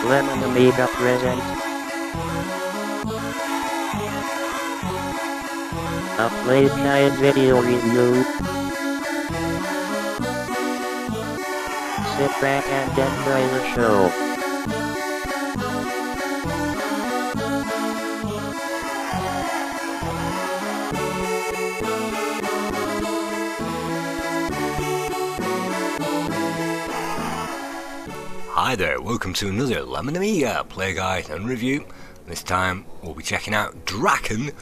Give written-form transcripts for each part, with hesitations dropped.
Lemon Amiga presents a Playguide video review. Sit back and enjoy the show. Hi there, welcome to another Lemon Amiga Playguide and review. This time we'll be checking out Drakkhen,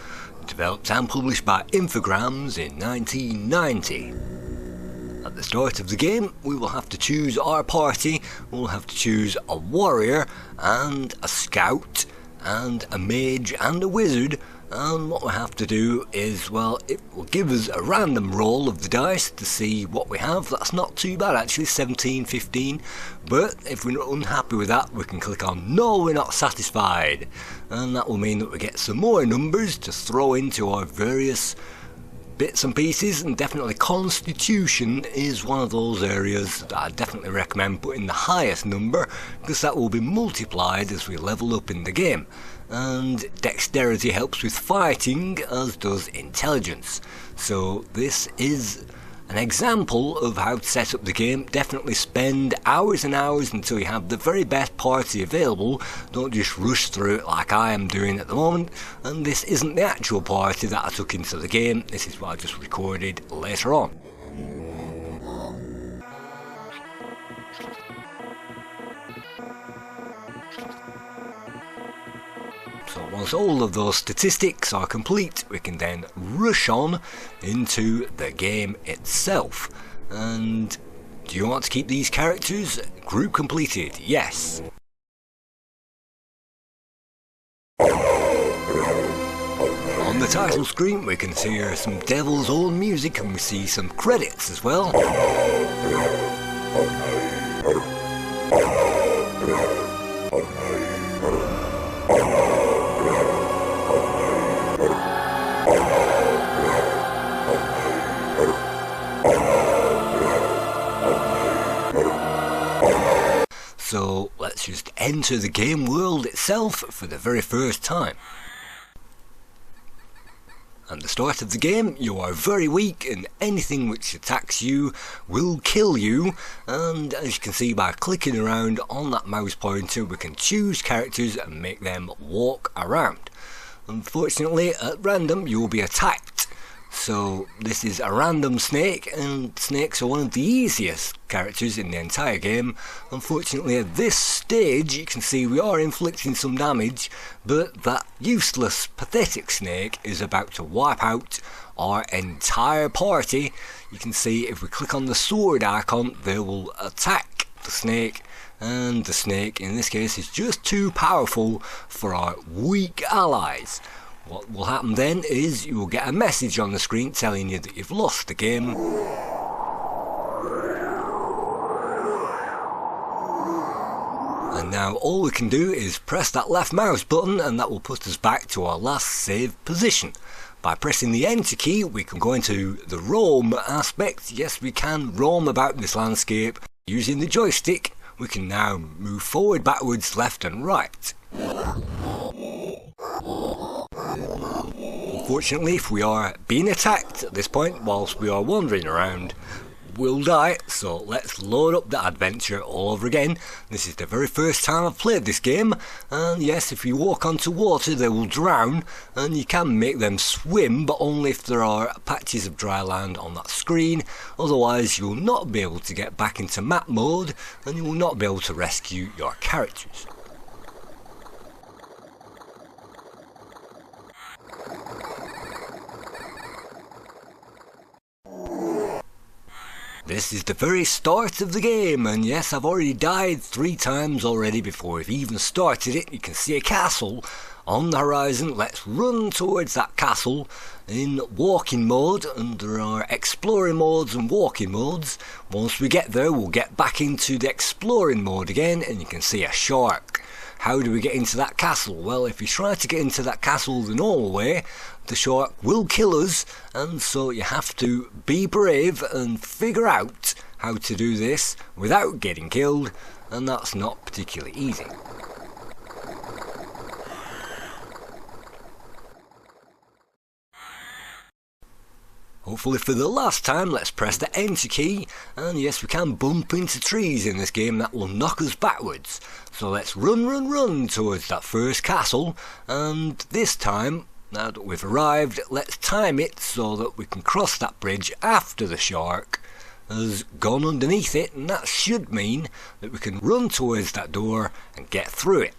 developed and published by Infograms in 1990. At the start of the game we will have to choose our party. We'll have to choose a warrior and a scout and a mage and a wizard, and what we have to do is, well, it will give us a random roll of the dice to see what we have. That's not too bad actually, 17, 15, but if we're not unhappy with that we can click on no, we're not satisfied, and that will mean that we get some more numbers to throw into our various bits and pieces. And definitely Constitution is one of those areas that I definitely recommend putting the highest number, because that will be multiplied as we level up in the game. And Dexterity helps with fighting, as does Intelligence. So this is an example of how to set up the game. Definitely spend hours and hours until you have the very best party available. Don't just rush through it like I am doing at the moment. And this isn't the actual party that I took into the game. This is what I just recorded later on. So once all of those statistics are complete, we can then rush on into the game itself. And do you want to keep these characters? Group completed, yes. On the title screen we can hear some Devil's Own music, and we see some credits as well. So let's just enter the game world itself for the very first time. At the start of the game you are very weak, and anything which attacks you will kill you, and as you can see by clicking around on that mouse pointer we can choose characters and make them walk around. Unfortunately at random you will be attacked. So this is a random snake, and snakes are one of the easiest characters in the entire game. Unfortunately at this stage you can see we are inflicting some damage, but that useless pathetic snake is about to wipe out our entire party. You can see if we click on the sword icon they will attack the snake, and the snake in this case is just too powerful for our weak allies. What will happen then is you will get a message on the screen telling you that you've lost the game. And now all we can do is press that left mouse button, and that will put us back to our last saved position. By pressing the enter key we can go into the roam aspect. Yes, we can roam about this landscape. Using the joystick we can now move forward, backwards, left and right. Unfortunately, if we are being attacked at this point whilst we are wandering around, we'll die, so let's load up the adventure all over again. This is the very first time I've played this game, and yes, if you walk onto water they will drown, and you can make them swim, but only if there are patches of dry land on that screen. Otherwise you'll not be able to get back into map mode, and you will not be able to rescue your characters. This is the very start of the game, and yes, I've already died 3 times already before we've even started it. You can see a castle on the horizon. Let's run towards that castle in walking mode, and there are exploring modes and walking modes. Once we get there we'll get back into the exploring mode again, and you can see a shark. How do we get into that castle? Well, if you try to get into that castle the normal way, the shark will kill us, and so you have to be brave and figure out how to do this without getting killed, and that's not particularly easy. Hopefully for the last time, let's press the enter key, and yes, we can bump into trees in this game that will knock us backwards. So let's run towards that first castle, and this time, now that we've arrived, let's time it so that we can cross that bridge after the shark has gone underneath it, and that should mean that we can run towards that door and get through it.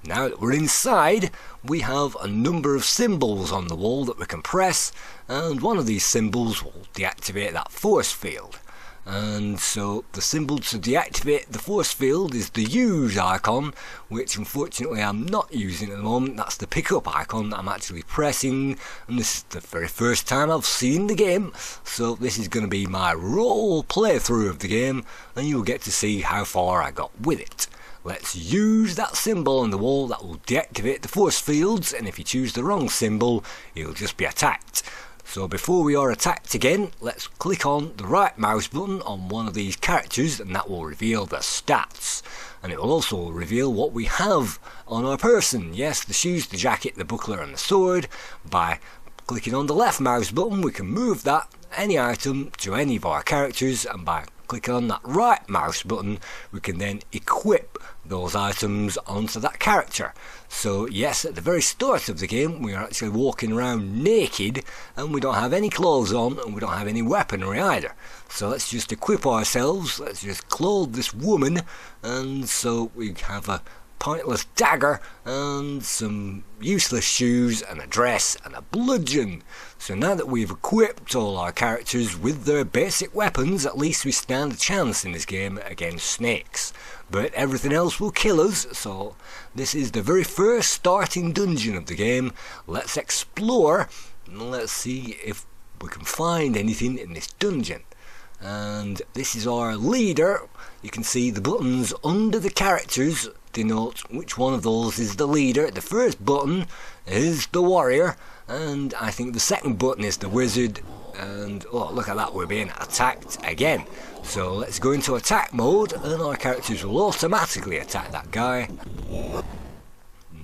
Now that we're inside, we have a number of symbols on the wall that we can press, and one of these symbols will deactivate that force field. And so the symbol to deactivate the force field is the use icon, which unfortunately I'm not using at the moment. That's the pickup icon that I'm actually pressing, and this is the very first time I've seen the game, so this is going to be my role playthrough of the game, and you'll get to see how far I got with it. Let's use that symbol on the wall that will deactivate the force fields, and if you choose the wrong symbol, you'll just be attacked. So before we are attacked again, let's click on the right mouse button on one of these characters, and that will reveal the stats. And it will also reveal what we have on our person. Yes, the shoes, the jacket, the buckler and the sword. By clicking on the left mouse button, we can move that, any item, to any of our characters, and by clicking on that right mouse button, we can then equip those items onto that character. So yes, at the very start of the game we are actually walking around naked, and we don't have any clothes on, and we don't have any weaponry either. So let's just equip ourselves, let's just clothe this woman, and so we have a pointless dagger and some useless shoes and a dress and a bludgeon. So now that we've equipped all our characters with their basic weapons, at least we stand a chance in this game against snakes. But everything else will kill us, so this is the very first starting dungeon of the game. Let's explore and let's see if we can find anything in this dungeon. And this is our leader. You can see the buttons under the characters denote which one of those is the leader. The first button is the warrior, and I think the second button is the wizard. And oh, look at that, we're being attacked again. So let's go into attack mode, and our characters will automatically attack that guy.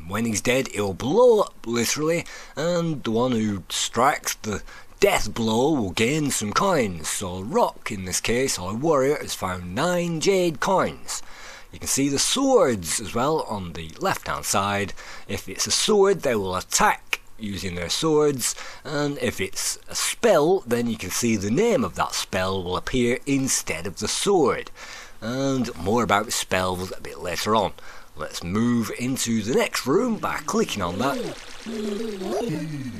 When he's dead, he'll blow up literally, and the one who strikes the death blow will gain some coins. So Rock, in this case, our warrior, has found 9 jade coins. You can see the swords as well on the left hand side. If it's a sword, they will attack using their swords, and if it's a spell, then you can see the name of that spell will appear instead of the sword. And more about spells a bit later on. Let's move into the next room by clicking on that,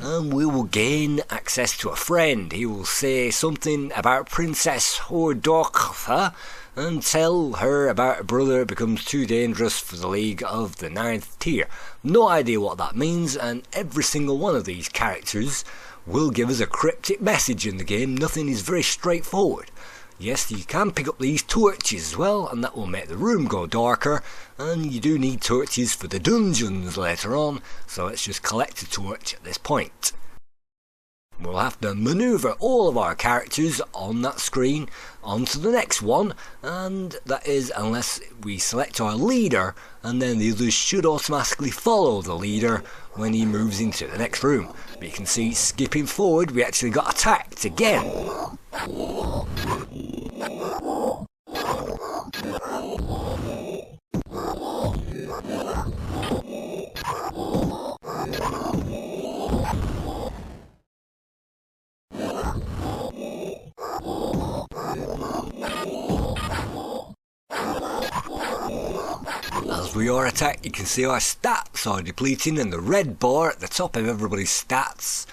and we will gain access to a friend. He will say something about Princess Hordokha and tell her about a brother becomes too dangerous for the League of the 9th tier. No idea what that means, and every single one of these characters will give us a cryptic message in the game. Nothing is very straightforward. Yes, you can pick up these torches as well, and that will make the room go darker, and you do need torches for the dungeons later on, so let's just collect a torch at this point. We'll have to manoeuvre all of our characters on that screen onto the next one, and that is unless we select our leader, and then the others should automatically follow the leader when he moves into the next room. But you can see, skipping forward, we actually got attacked again. As we are attacked, you can see our stats are depleting, and the red bar at the top of everybody's stats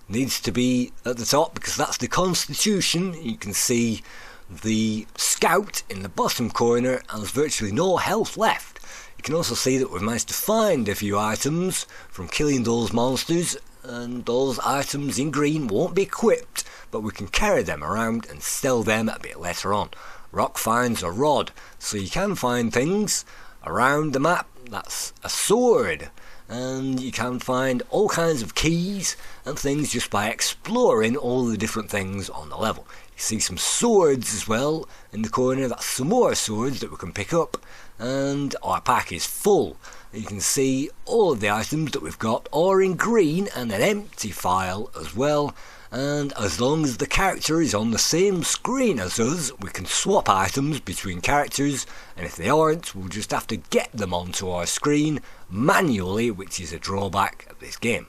needs to be at the top because that's the constitution. You can see the scout in the bottom corner has virtually no health left. You can also see that we've managed to find a few items from killing those monsters, and those items in green won't be equipped, but we can carry them around and sell them a bit later on. Rock finds a rod, so you can find things around the map. That's a sword, and you can find all kinds of keys and things just by exploring all the different things on the level. You You see some swords as well in the corner. That's some more swords that we can pick up, and our pack is full. You can see all of the items that we've got are in green and an empty file as well. And as long as the character is on the same screen as us, we can swap items between characters, and if they aren't, we'll just have to get them onto our screen manually, which is a drawback of this game.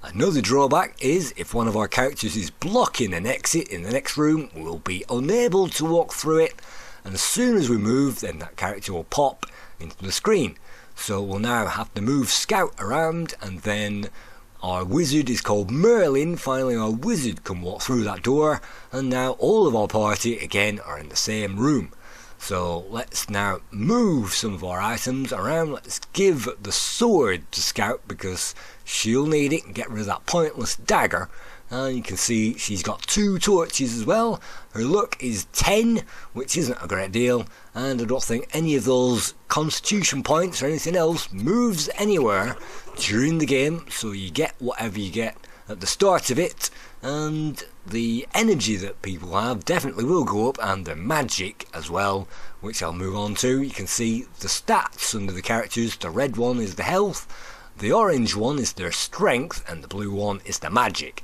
Another drawback is if one of our characters is blocking an exit in the next room, we'll be unable to walk through it, and as soon as we move, then that character will pop into the screen. So we'll now have to move Scout around, and then our wizard is called Merlin. Finally our wizard can walk through that door, and now all of our party again are in the same room. So let's now move some of our items around. Let's give the sword to Scout because she'll need it, and get rid of that pointless dagger. And you can see she's got 2 torches as well. Her luck is 10, which isn't a great deal, and I don't think any of those constitution points or anything else moves anywhere during the game, so you get whatever you get at the start of it, and the energy that people have definitely will go up, and their magic as well, which I'll move on to. You can see the stats under the characters. The red one is the health, the orange one is their strength, and the blue one is the magic.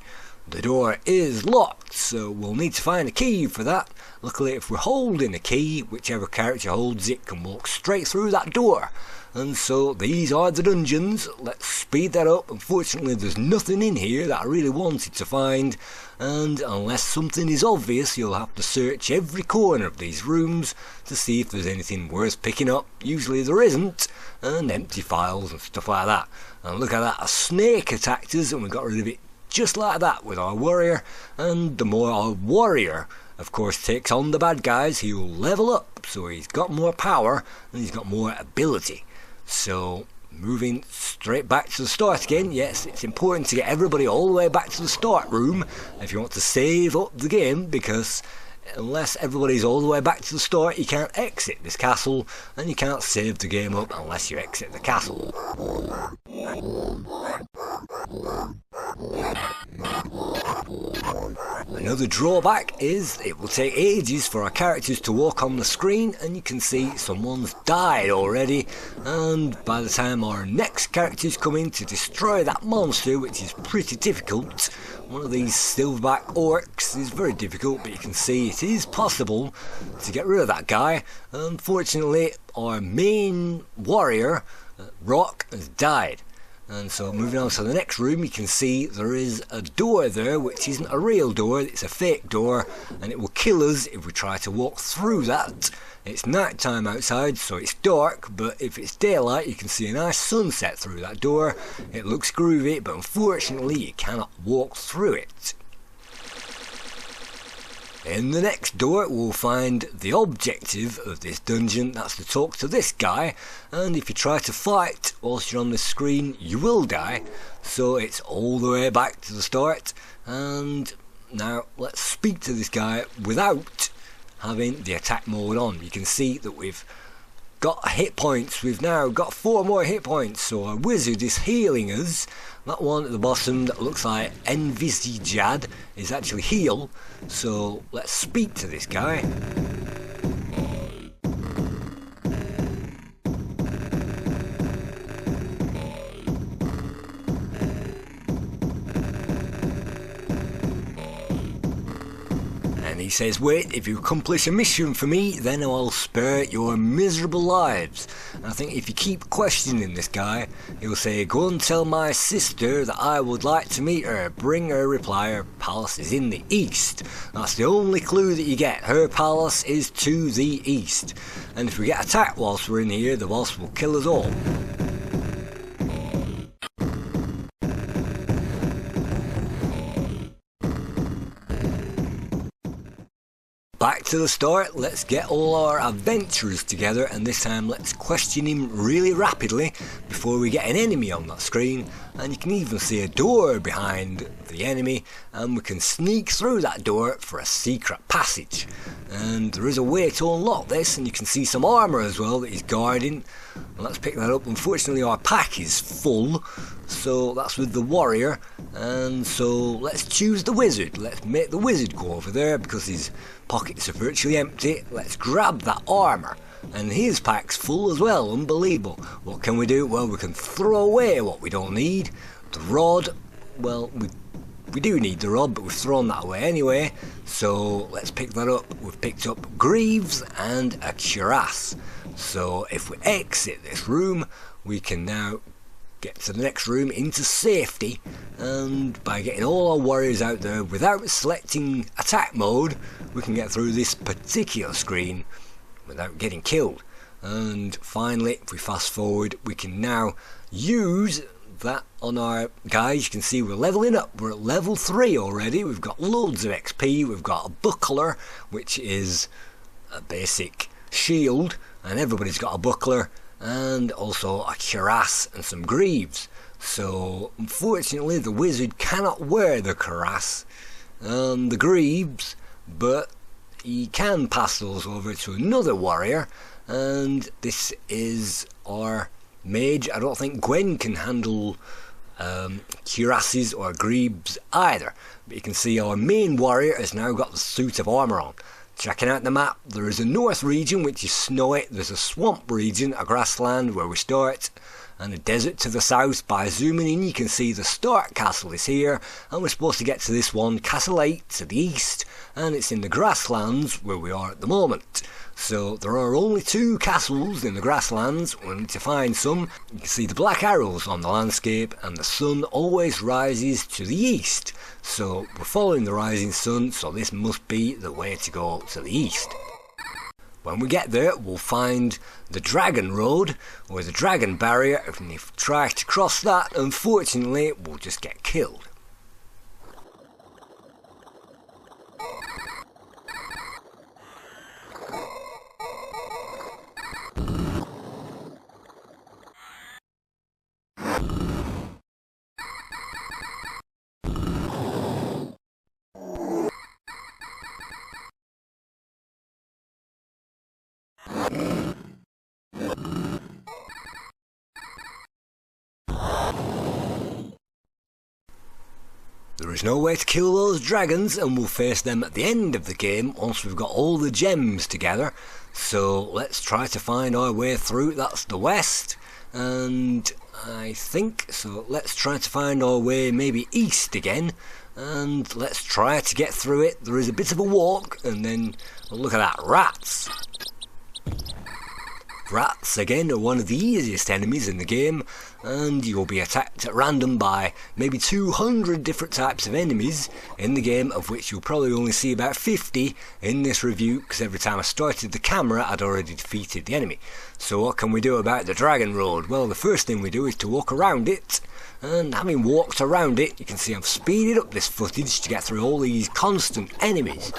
The door is locked, so we'll need to find a key for that. Luckily, if we're holding a key, whichever character holds it can walk straight through that door. And so these are the dungeons. Let's speed that up. Unfortunately, there's nothing in here that I really wanted to find, and unless something is obvious, you'll have to search every corner of these rooms to see if there's anything worth picking up. Usually there isn't, and empty files and stuff like that. And look at that, a snake attacked us and we got rid of it just like that with our warrior. And the more our warrior of course takes on the bad guys, he will level up, so he's got more power and he's got more ability. So moving straight back to the start again. Yes, it's important to get everybody all the way back to the start room if you want to save up the game, because unless everybody's all the way back to the start, you can't exit this castle, and you can't save the game up unless you exit the castle. Another drawback is it will take ages for our characters to walk on the screen, and you can see someone's died already, and by the time our next characters come in to destroy that monster, which is pretty difficult, one of these silverback orcs is very difficult, but you can see it is possible to get rid of that guy. Unfortunately, our main warrior, Rock, has died. And so moving on to the next room, you can see there is a door there which isn't a real door, it's a fake door, and it will kill us if we try to walk through that. It's night time outside, so it's dark, but if it's daylight you can see a nice sunset through that door. It looks groovy, but unfortunately you cannot walk through it. In the next door we'll find the objective of this dungeon, that's to talk to this guy, and if you try to fight whilst you're on the screen you will die, so it's all the way back to the start. And now let's speak to this guy without having the attack mode on. You can see that we've got hit points, we've now got 4 more hit points, so our wizard is healing us. That one at the bottom that looks like Envisaged is actually heal, so let's speak to this guy. He says, wait, if you accomplish a mission for me, then I'll spare your miserable lives. And I think if you keep questioning this guy, he'll say, go and tell my sister that I would like to meet her. Bring her reply, her palace is in the east. That's the only clue that you get. Her palace is to the east. And if we get attacked whilst we're in here, the boss will kill us all. Back to the start, let's get all our adventurers together, and this time let's question him really rapidly before we get an enemy on that screen. and you can even see a door behind the enemy, and we can sneak through that door for a secret passage. And there is a way to unlock this, and you can see some armour as well that he's guarding. Let's pick that up. Unfortunately our pack is full, so that's with the warrior, and so let's choose the wizard. Let's make the wizard go over there because his pockets are virtually empty. Let's grab that armour, and his pack's full as well. Unbelievable. What can we do? Well, we can throw away what we don't need. The rod, well, we do need the rod, but we've thrown that away anyway, so let's pick that up. We've picked up greaves and a cuirass. So if we exit this room, we can now get to the next room into safety, and by getting all our warriors out there without selecting attack mode, we can get through this particular screen without getting killed. And finally, if we fast forward, we can now use that on our guys. You can see we're leveling up. We're at level 3 already. We've got loads of XP. We've got a buckler, which is a basic shield, and everybody's got a buckler, and also a cuirass and some greaves. So unfortunately the wizard cannot wear the cuirass and the greaves, but he can pass those over to another warrior, and this is our mage. I don't think Gwen can handle cuirasses or greaves either, but you can see our main warrior has now got the suit of armour on. Checking out the map, there is a north region which is snowy, there's a swamp region, a grassland where we start, and a desert to the south. By zooming in you can see the start castle is here, and we're supposed to get to this one, Castle 8, to the east, and it's in the grasslands where we are at the moment. So there are only 2 castles in the grasslands. We need to find some. You can see the black arrows on the landscape, and the sun always rises to the east. So we're following the rising sun, so this must be the way to go to the east. When we get there, we'll find the Dragon Road, or the Dragon Barrier, and if we try to cross that, unfortunately, we'll just get killed. There is no way to kill those dragons, and we'll face them at the end of the game once we've got all the gems together. So let's try to find our way through. That's the west, and I think so. Let's try to find our way maybe east again, and let's try to get through it. There is a bit of a walk, and then look at that, rats. Rats again are one of the easiest enemies in the game, and you'll be attacked at random by maybe 200 different types of enemies in the game, of which you'll probably only see about 50 in this review, because every time I started the camera I'd already defeated the enemy. So what can we do about the Dragon Road? Well, the first thing we do is to walk around it, and having walked around it, you can see I've speeded up this footage to get through all these constant enemies.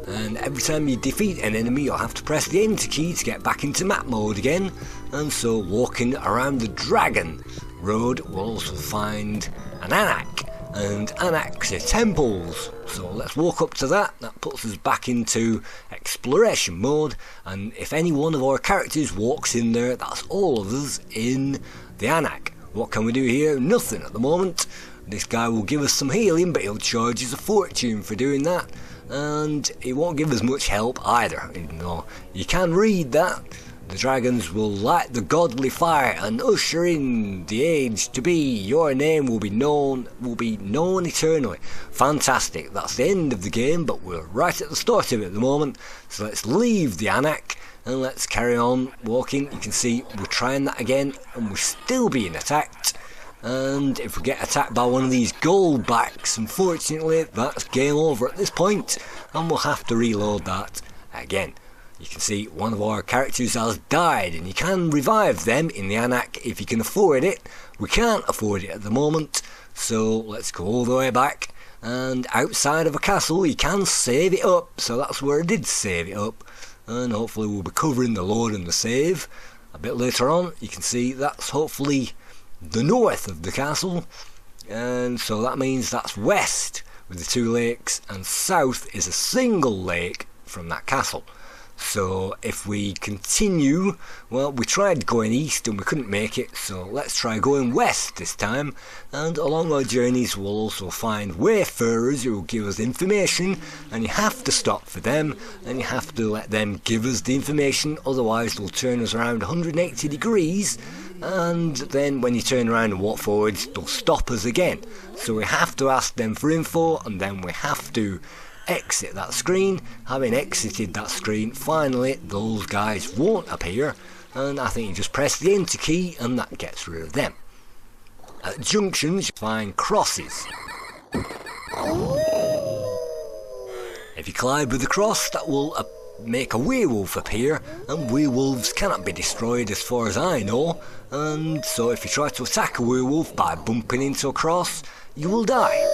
And every time you defeat an enemy, you'll have to press the enter key to get back into map mode again. And so walking around the Dragon Road, we'll also find an Anak, and Anaks are temples. So let's walk up to that. That puts us back into exploration mode, and if any one of our characters walks in there, that's all of us in the Anak. What can we do here? Nothing at the moment. This guy will give us some healing, but he'll charge us a fortune for doing that. And it won't give us much help either, even though you can read that. The dragons will light the godly fire and usher in the age to be. Your name will be known eternally. Fantastic. That's the end of the game, but we're right at the start of it at the moment. So let's leave the Anak and let's carry on walking. You can see we're trying that again, and we're still being attacked. And if we get attacked by one of these gold backs, unfortunately that's game over at this point, and we'll have to reload that again. You can see one of our characters has died, and you can revive them in the Anak if you can afford it. We can't afford it at the moment, so let's go all the way back, and outside of a castle you can save it up. So that's where I did save it up, and hopefully we'll be covering the load and the save A bit later on you can see that's hopefully the north of the castle, and so that means that's west with the two lakes, and south is a single lake from that castle. So if we continue, well, we tried going east and we couldn't make it, so let's try going west this time. And along our journeys we'll also find wayfarers who will give us information, and you have to stop for them and you have to let them give us the information, otherwise they'll turn us around 180 degrees, and then when you turn around and walk forwards they'll stop us again. So we have to ask them for info, and then we have to exit that screen. Having exited that screen, finally those guys won't appear, and I think you just press the enter key and that gets rid of them. At junctions you find crosses. If you collide with the cross, that will make a werewolf appear, and werewolves cannot be destroyed as far as I know, and so if you try to attack a werewolf by bumping into a cross, you will die.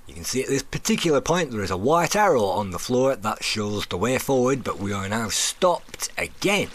You can see at this particular point there is a white arrow on the floor that shows the way forward, but we are now stopped again.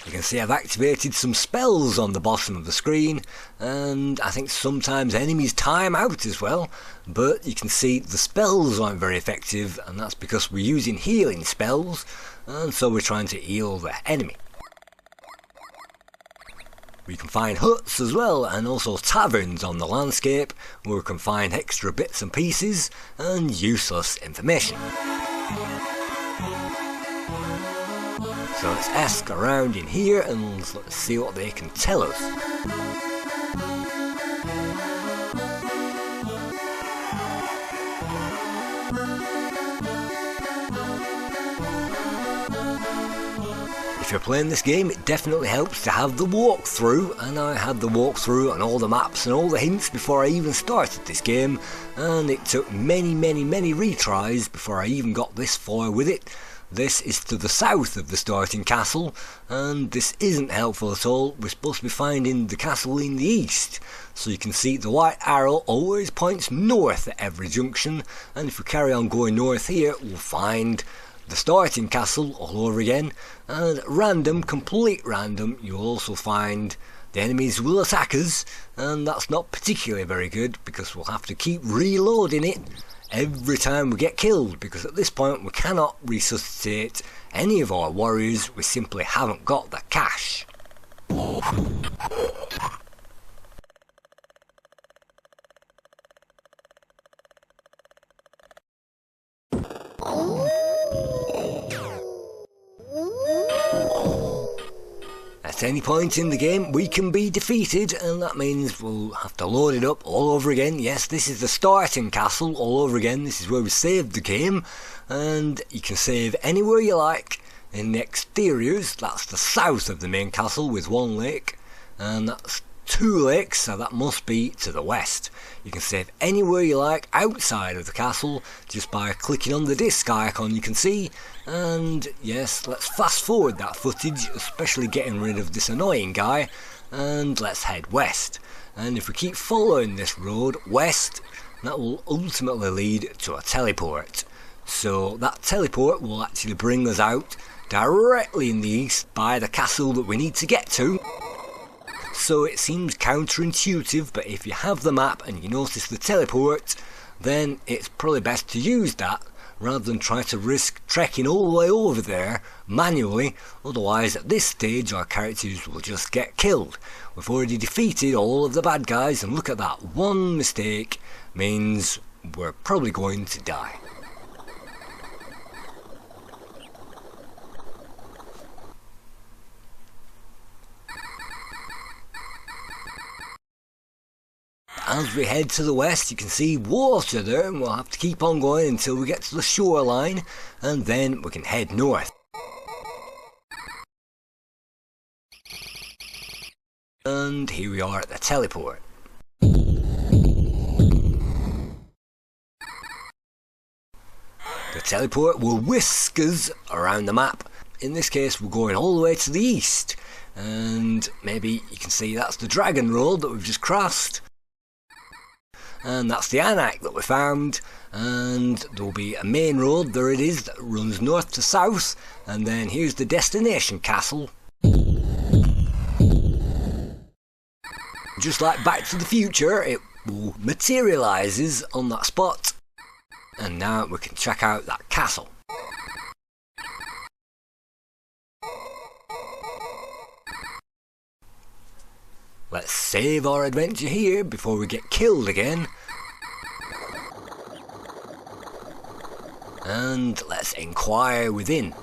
You can see I've activated some spells on the bottom of the screen, and I think sometimes enemies time out as well, but you can see the spells aren't very effective, and that's because we're using healing spells, and so we're trying to heal the enemy. We can find huts as well, and also taverns on the landscape where we can find extra bits and pieces and useless information. So let's ask around in here and let's see what they can tell us. If you're playing this game, it definitely helps to have the walkthrough, and I had the walkthrough and all the maps and all the hints before I even started this game, and it took many retries before I even got this far with it. This is to the south of the starting castle, and this isn't helpful at all. We're supposed to be finding the castle in the east. So you can see the white arrow always points north at every junction, and if we carry on going north here, we'll find the starting castle all over again. And at random, complete random, you'll also find the enemies will attack us, and that's not particularly very good because we'll have to keep reloading it every time we get killed, because at this point we cannot resuscitate any of our warriors. We simply haven't got the cash. At any point in the game we can be defeated, and that means we'll have to load it up all over again. Yes, this is the starting castle all over again. This is where we saved the game, and you can save anywhere you like in the exteriors. That's the south of the main castle with one lake, and that's two lakes, so that must be to the west. You can save anywhere you like outside of the castle just by clicking on the disc icon you can see. And yes, let's fast forward that footage, especially getting rid of this annoying guy, and let's head west. And if we keep following this road west, that will ultimately lead to a teleport. So that teleport will actually bring us out directly in the east by the castle that we need to get to. So it seems counterintuitive, but if you have the map and you notice the teleport, then it's probably best to use that rather than try to risk trekking all the way over there manually. Otherwise at this stage our characters will just get killed. We've already defeated all of the bad guys, and look at that, one mistake means we're probably going to die. as we head to the west, you can see water there, and we'll have to keep on going until we get to the shoreline, and then we can head north. And here we are at the teleport. The teleport will whisk us around the map. In this case, we're going all the way to the east, and maybe you can see that's the Drakkhen road that we've just crossed, and that's the Anak that we found, and there will be a main road, there it is, that runs north to south, and then here's the destination castle. Just like Back to the Future, it will materialises on that spot, and now we can check out that castle. Let's save our adventure here before we get killed again. And let's inquire within.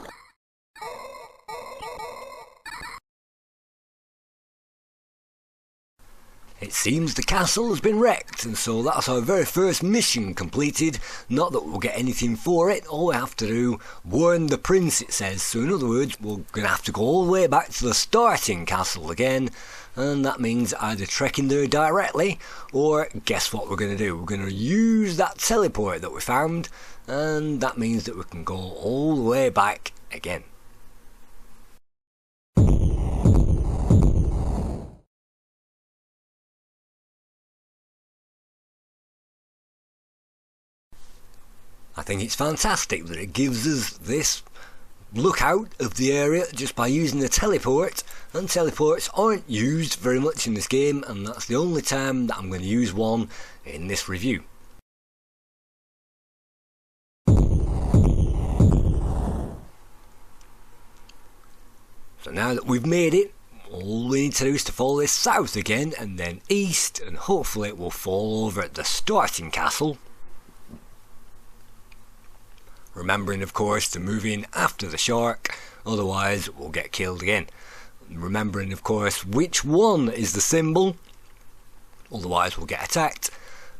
It seems the castle has been wrecked, and so that's our very first mission completed. Not that we'll get anything for it, all we have to do, warn the prince it says. So in other words, we're going to have to go all the way back to the starting castle again, and that means either trekking there directly, or guess what we're going to do? We're going to use that teleport that we found, and that means that we can go all the way back again. I think it's fantastic that it gives us this lookout of the area just by using the teleport, and teleports aren't used very much in this game, and that's the only time that I'm going to use one in this review. So now that we've made it, all we need to do is to follow this south again and then east, and hopefully it will fall over at the starting castle. Remembering of course to move in after the shark, otherwise we'll get killed again. Remembering of course which one is the symbol, otherwise we'll get attacked.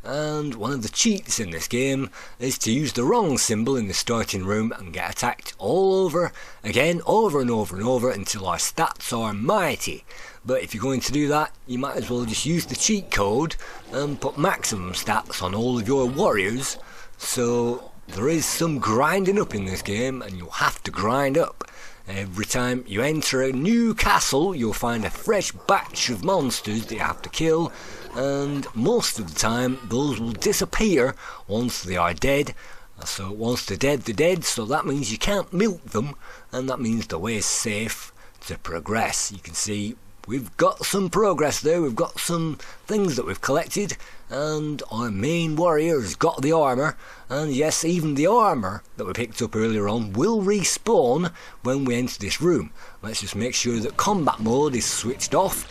And one of the cheats in this game is to use the wrong symbol in the starting room and get attacked all over again, over and over and over, until our stats are mighty. But if you're going to do that, you might as well just use the cheat code and put maximum stats on all of your warriors. So there is some grinding up in this game, and you'll have to grind up. Every time you enter a new castle, you'll find a fresh batch of monsters that you have to kill, and most of the time those will disappear once they are dead. So once they're dead, so that means you can't milk them, and that means the way is safe to progress. You can see we've got some progress there, we've got some things that we've collected, and our main warrior has got the armour, and yes, even the armour that we picked up earlier on will respawn when we enter this room. Let's just make sure that combat mode is switched off.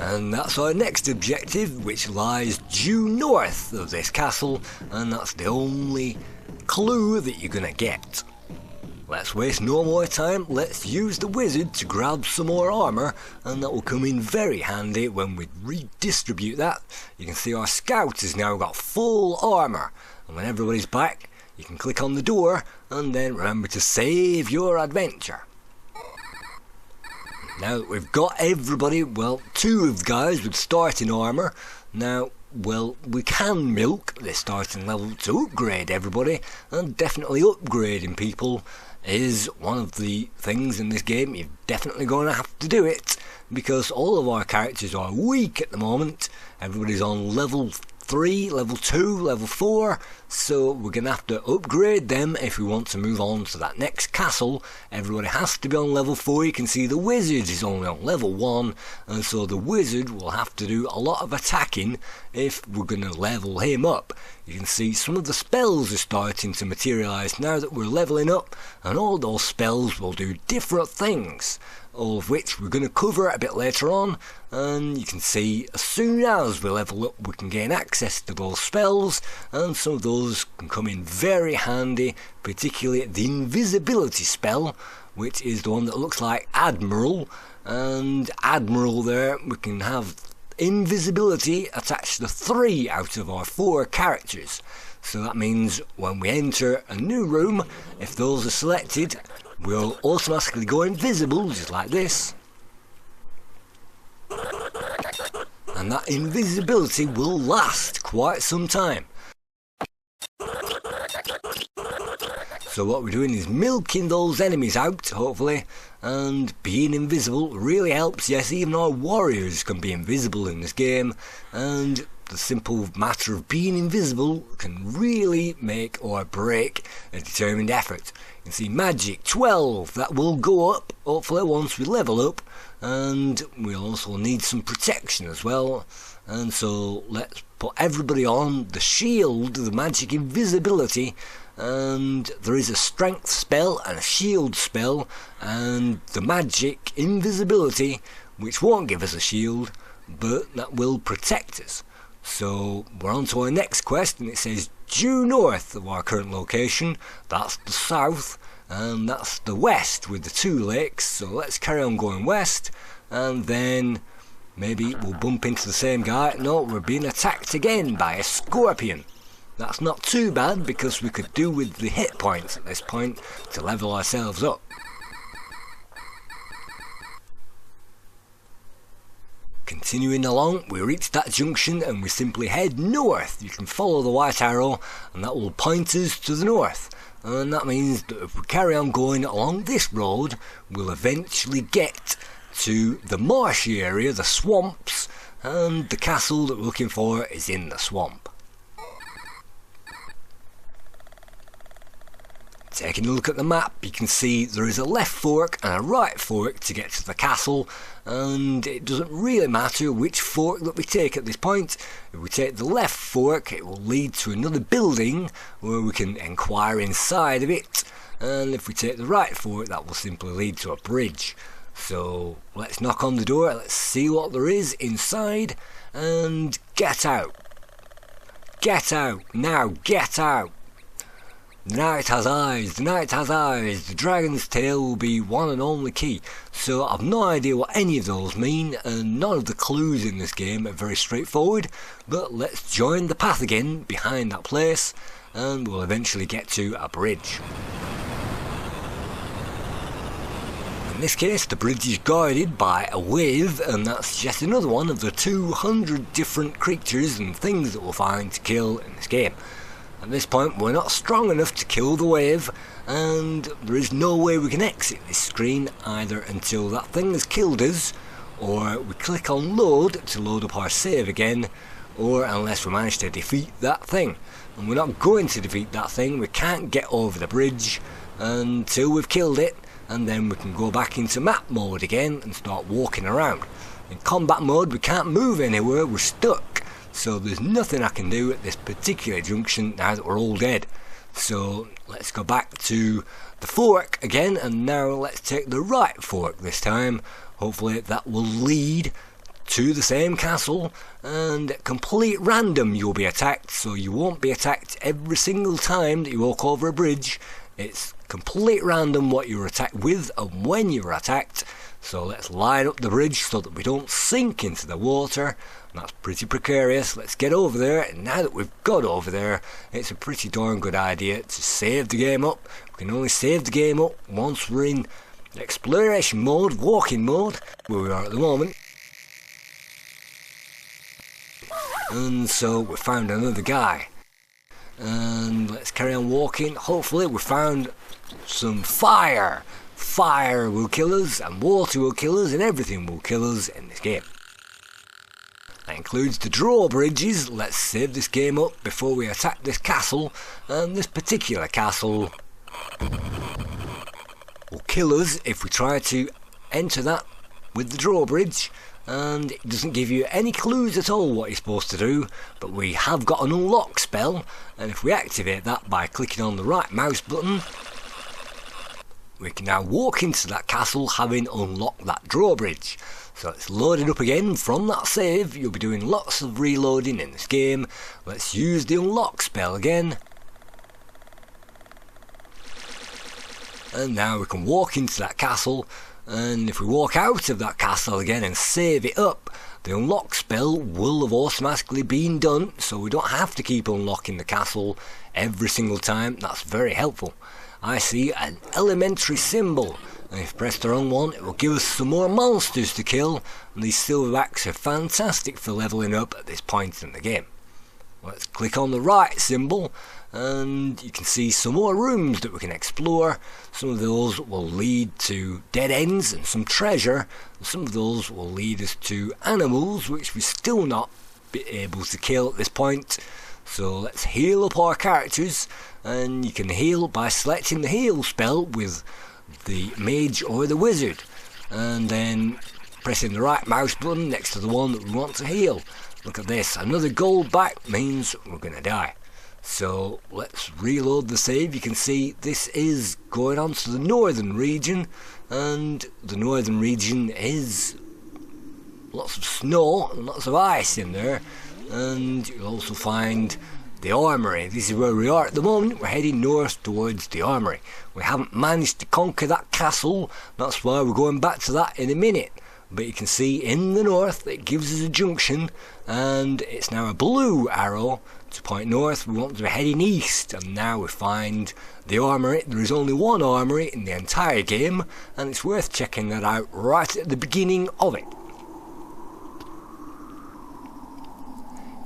And that's our next objective, which lies due north of this castle, and that's the only clue that you're gonna get. Let's waste no more time, let's use the wizard to grab some more armour, and that will come in very handy when we redistribute that. You can see our scout has now got full armour, and when everybody's back, you can click on the door, and then remember to save your adventure. Now that we've got everybody, well, two of the guys with starting armour, now, well, we can milk the starting level to upgrade everybody, and definitely upgrading people is one of the things in this game. You're definitely going to have to do it, because all of our characters are weak at the moment. Everybody's on level 3, level 2, level 4, so we're going to have to upgrade them if we want to move on to that next castle. Everybody has to be on level 4. You can see the wizard is only on level 1, and so the wizard will have to do a lot of attacking if we're going to level him up. You can see some of the spells are starting to materialise now that we're levelling up, and all those spells will do different things, all of which we're going to cover a bit later on. And you can see as soon as we level up we can gain access to those spells, and some of those can come in very handy, particularly the invisibility spell, which is the one that looks like Admiral. And Admiral there, we can have invisibility attached to 3 out of our 4 characters. So that means when we enter a new room, if those are selected, we'll automatically go invisible, just like this. And that invisibility will last quite some time. So what we're doing is milking those enemies out, hopefully, and being invisible really helps. Yes, even our warriors can be invisible in this game, and the simple matter of being invisible can really make or break a determined effort. You can see magic 12, that will go up hopefully once we level up, and we'll also need some protection as well. And so let's put everybody on the shield, the magic invisibility, and there is a strength spell and a shield spell, and the magic invisibility, which won't give us a shield but that will protect us. So we're on to our next quest, and it says due north of our current location. That's the south, and that's the west with the 2 lakes. So let's carry on going west, and then maybe we'll bump into the same guy. No, we're being attacked again by a scorpion. That's not too bad, because we could do with the hit points at this point to level ourselves up. Continuing along, we reach that junction and we simply head north. You can follow the white arrow and that will point us to the north. And that means that if we carry on going along this road, we'll eventually get to the marshy area, the swamps, and the castle that we're looking for is in the swamp. Taking a look at the map, you can see there is a left fork and a right fork to get to the castle, and it doesn't really matter which fork that we take at this point. If we take the left fork, it will lead to another building where we can inquire inside of it, and if we take the right fork, that will simply lead to a bridge. So let's knock on the door, let's see what there is inside, and get out. Get out, now get out. The night has eyes, the night has eyes, the dragon's tail will be one and only key. So I've no idea what any of those mean, and none of the clues in this game are very straightforward, but let's join the path again behind that place, and we'll eventually get to a bridge. In this case, the bridge is guarded by a wave, and that's just another one of the 200 different creatures and things that we'll find to kill in this game. At this point, we're not strong enough to kill the wave, and there is no way we can exit this screen either until that thing has killed us, or we click on load to load up our save again, or unless we manage to defeat that thing. And we're not going to defeat that thing, we can't get over the bridge until we've killed it, and then we can go back into map mode again and start walking around. In combat mode, we can't move anywhere, we're stuck. So there's nothing I can do at this particular junction now that we're all dead. So let's go back to the fork again, and now let's take the right fork this time. Hopefully that will lead to the same castle, and at complete random you'll be attacked, so you won't be attacked every single time that you walk over a bridge. It's complete random what you're attacked with and when you're attacked. So let's line up the bridge so that we don't sink into the water. That's pretty precarious. Let's get over there, and now that we've got over there, it's a pretty darn good idea to save the game up. We can only save the game up once we're in exploration mode, walking mode, where we are at the moment. And so we found another guy. And let's carry on walking. Hopefully we found some fire. Fire will kill us, and water will kill us, and everything will kill us in this game. That includes the drawbridges. Let's save this game up before we attack this castle, and this particular castle will kill us if we try to enter that with the drawbridge, and it doesn't give you any clues at all what you're supposed to do, but we have got an unlock spell, and if we activate that by clicking on the right mouse button, we can now walk into that castle having unlocked that drawbridge. So it's loaded up again from that save. You'll be doing lots of reloading in this game. Let's use the unlock spell again. And now we can walk into that castle, and if we walk out of that castle again and save it up, the unlock spell will have automatically been done, so we don't have to keep unlocking the castle every single time. That's very helpful. I see an elementary symbol, and if press the wrong one it will give us some more monsters to kill, and these silverbacks are fantastic for levelling up at this point in the game. Let's click on the right symbol, and you can see some more rooms that we can explore. Some of those will lead to dead ends and some treasure, and some of those will lead us to animals which we're still not be able to kill at this point. So let's heal up our characters, and you can heal by selecting the heal spell with the mage or the wizard, and then pressing the right mouse button next to the one that we want to heal. Look at this, another gold back means we're going to die. So let's reload the save. You can see this is going on to the northern region, and the northern region is lots of snow and lots of ice in there, and you'll also find the Armory. This is where we are at the moment. We're heading north towards the Armory. We haven't managed to conquer that castle, that's why we're going back to that in a minute. But you can see in the north it gives us a junction, and it's now a blue arrow to point north. We want to be heading east, and now we find the Armory. There is only one Armory in the entire game, and it's worth checking that out right at the beginning of it.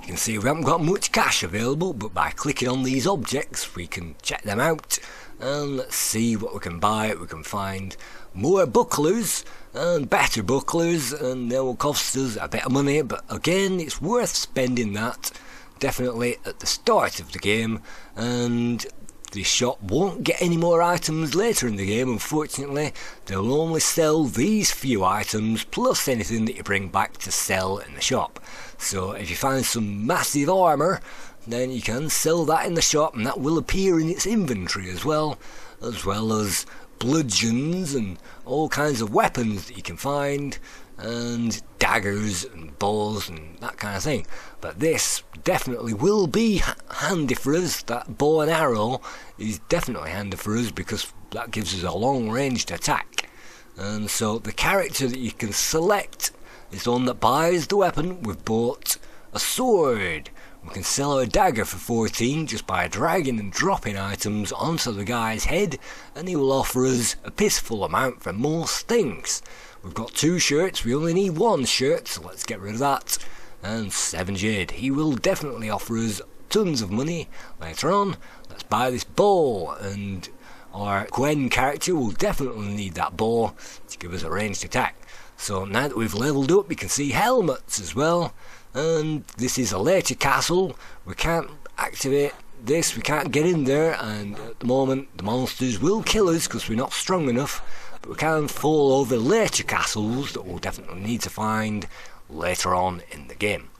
You can see we haven't got much cash available, but by clicking on these objects we can check them out, and let's see what we can buy. We can find more bucklers and better bucklers, and they will cost us a bit of money, but again it's worth spending that definitely at the start of the game, and the shop won't get any more items later in the game. Unfortunately, they'll only sell these few items plus anything that you bring back to sell in the shop. So if you find some massive armour, then you can sell that in the shop, and that will appear in its inventory as well as bludgeons and all kinds of weapons that you can find, and daggers and bows and that kind of thing. But this definitely will be handy for us. That bow and arrow is definitely handy for us because that gives us a long ranged attack. And so the character that you can select is the one that buys the weapon. We've bought a sword. We can sell our dagger for 14 just by dragging and dropping items onto the guy's head, and he will offer us a pitiful amount for most things. We've got 2 shirts, we only need 1 shirt, so let's get rid of that. And 7 jade. He will definitely offer us tons of money later on. Let's buy this bow, and our Gwen character will definitely need that bow to give us a ranged attack. So now that we've leveled up, we can see helmets as well. And this is a later castle. We can't activate this, we can't get in there, and at the moment the monsters will kill us because we're not strong enough, but we can fall over later castles that we'll definitely need to find later on in the game.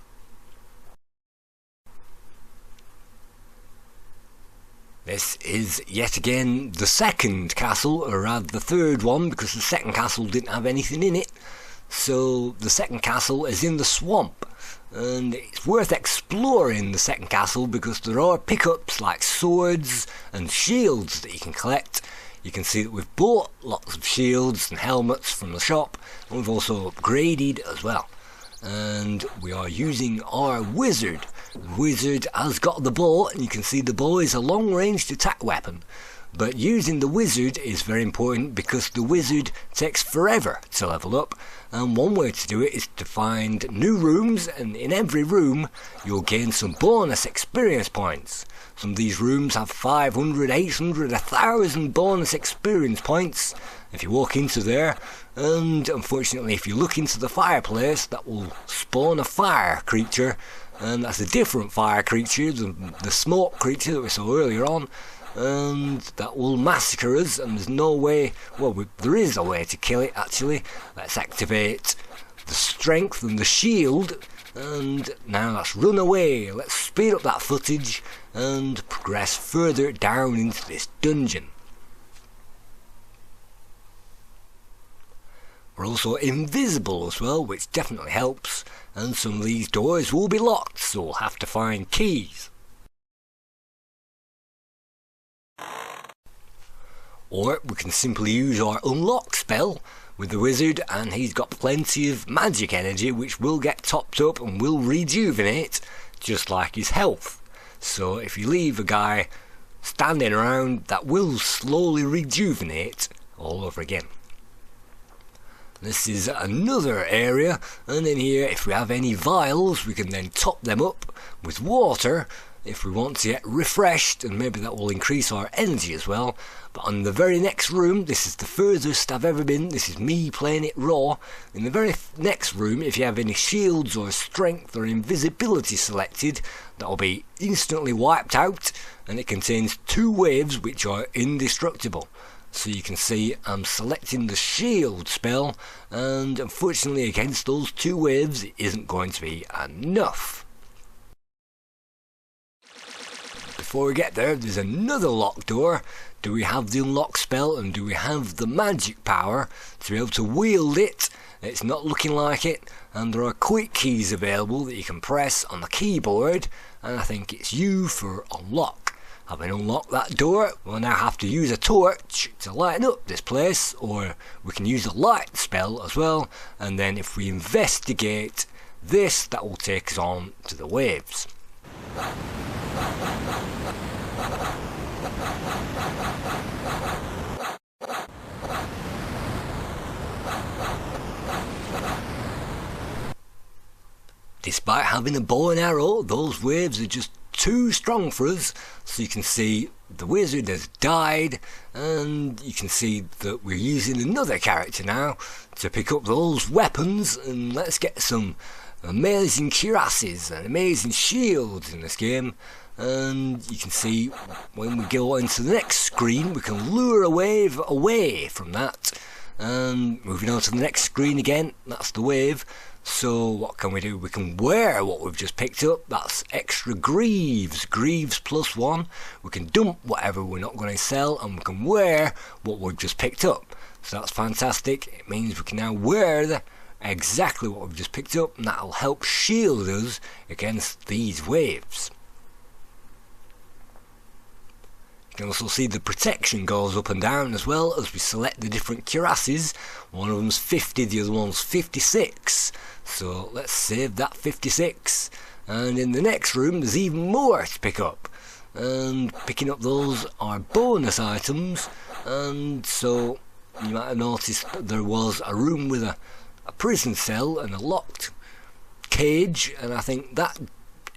This is yet again the second castle, or rather the third one, because the second castle didn't have anything in it. So the second castle is in the swamp, and it's worth exploring the second castle because there are pickups like swords and shields that you can collect. You can see that we've bought lots of shields and helmets from the shop, and we've also upgraded as well. And we are using our wizard. The wizard has got the bow, and you can see the bow is a long-ranged attack weapon. But using the wizard is very important because the wizard takes forever to level up, and one way to do it is to find new rooms, and in every room you'll gain some bonus experience points. Some of these rooms have 500, 800, 1000 bonus experience points, if you walk into there, and unfortunately if you look into the fireplace, that will spawn a fire creature, and that's a different fire creature than the smoke creature that we saw earlier on, and that will massacre us, and there's no way, well, there is a way to kill it actually. Let's activate the strength and the shield, and now let's run away. Let's speed up that footage and progress further down into this dungeon. We're also invisible as well, which definitely helps, and some of these doors will be locked, so we'll have to find keys. Or we can simply use our unlock spell with the wizard, and he's got plenty of magic energy which will get topped up and will rejuvenate just like his health. So if you leave a guy standing around, that will slowly rejuvenate all over again. This is another area, and in here if we have any vials we can then top them up with water if we want to get refreshed, and maybe that will increase our energy as well. But on the very next room, this is the furthest I've ever been, this is me playing it raw. In the very next room, if you have any shields or strength or invisibility selected, that will be instantly wiped out, and it contains 2 waves which are indestructible. So you can see I'm selecting the shield spell, and unfortunately against those 2 waves it isn't going to be enough. Before we get there, there's another locked door. Do we have the unlock spell, and do we have the magic power to be able to wield it? It's not looking like it, and there are quick keys available that you can press on the keyboard, and I think it's U for unlock. Having unlocked that door, we'll now have to use a torch to lighten up this place, or we can use a light spell as well, and then if we investigate this, that will take us on to the waves. Despite having a bow and arrow, those waves are just too strong for us, so you can see the wizard has died, and you can see that we're using another character now to pick up those weapons, and let's get some amazing cuirasses and amazing shields in this game. And you can see when we go into the next screen we can lure a wave away from that, and moving on to the next screen again, that's the wave. So what can we do? We can wear what we've just picked up, that's extra greaves +1. We can dump whatever we're not going to sell, and we can wear what we've just picked up. So that's fantastic. It means we can now wear exactly what we've just picked up, and that'll help shield us against these waves. You can also see the protection goes up and down as well as we select the different cuirasses. One of them's 50, the other one's 56. So let's save that 56. And in the next room there's even more to pick up. And picking up those are bonus items. And so you might have noticed that there was a room with a prison cell and a locked cage. And I think that